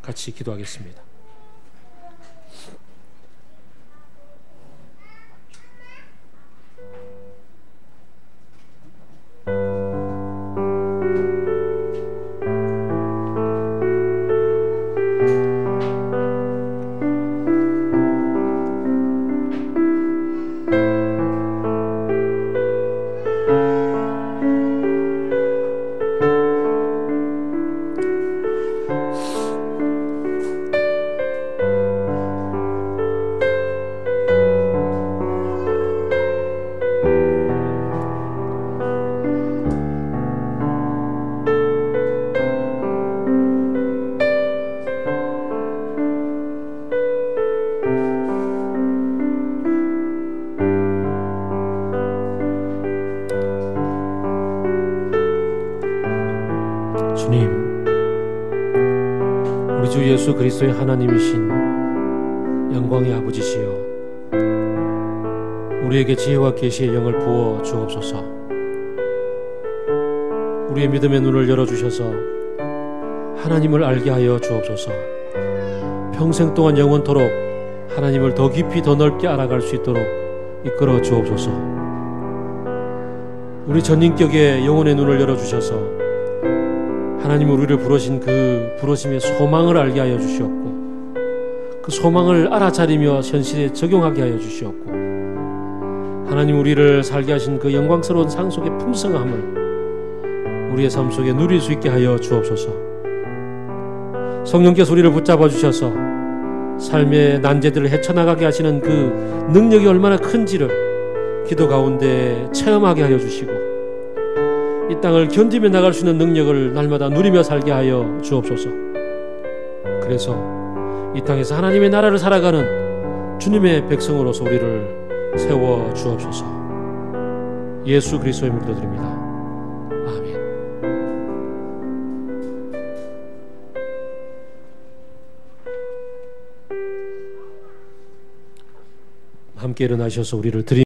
같이 기도하겠습니다. 주님, 우리 주 예수 그리스도의 하나님이신 영광의 아버지시여, 우리에게 지혜와 계시의 영을 부어 주옵소서. 우리의 믿음의 눈을 열어주셔서 하나님을 알게 하여 주옵소서. 평생 동안 영원토록 하나님을 더 깊이 더 넓게 알아갈 수 있도록 이끌어 주옵소서. 우리 전인격의 영혼의 눈을 열어주셔서 하나님 우리를 부르신 그 부르심의 소망을 알게 하여 주시옵고, 그 소망을 알아차리며 현실에 적용하게 하여 주시옵고, 하나님 우리를 살게 하신 그 영광스러운 상 속의 풍성함을 우리의 삶 속에 누릴 수 있게 하여 주옵소서. 성령께서 우리를 붙잡아 주셔서 삶의 난제들을 헤쳐나가게 하시는 그 능력이 얼마나 큰지를 기도 가운데 체험하게 하여 주시고, 이 땅을 견디며 나갈 수 있는 능력을 날마다 누리며 살게 하여 주옵소서. 그래서 이 땅에서 하나님의 나라를 살아가는 주님의 백성으로서 우리를 세워 주옵소서. 예수 그리스도의 이름으로 기도드립니다. 아멘. 함께 일어나셔서 우리를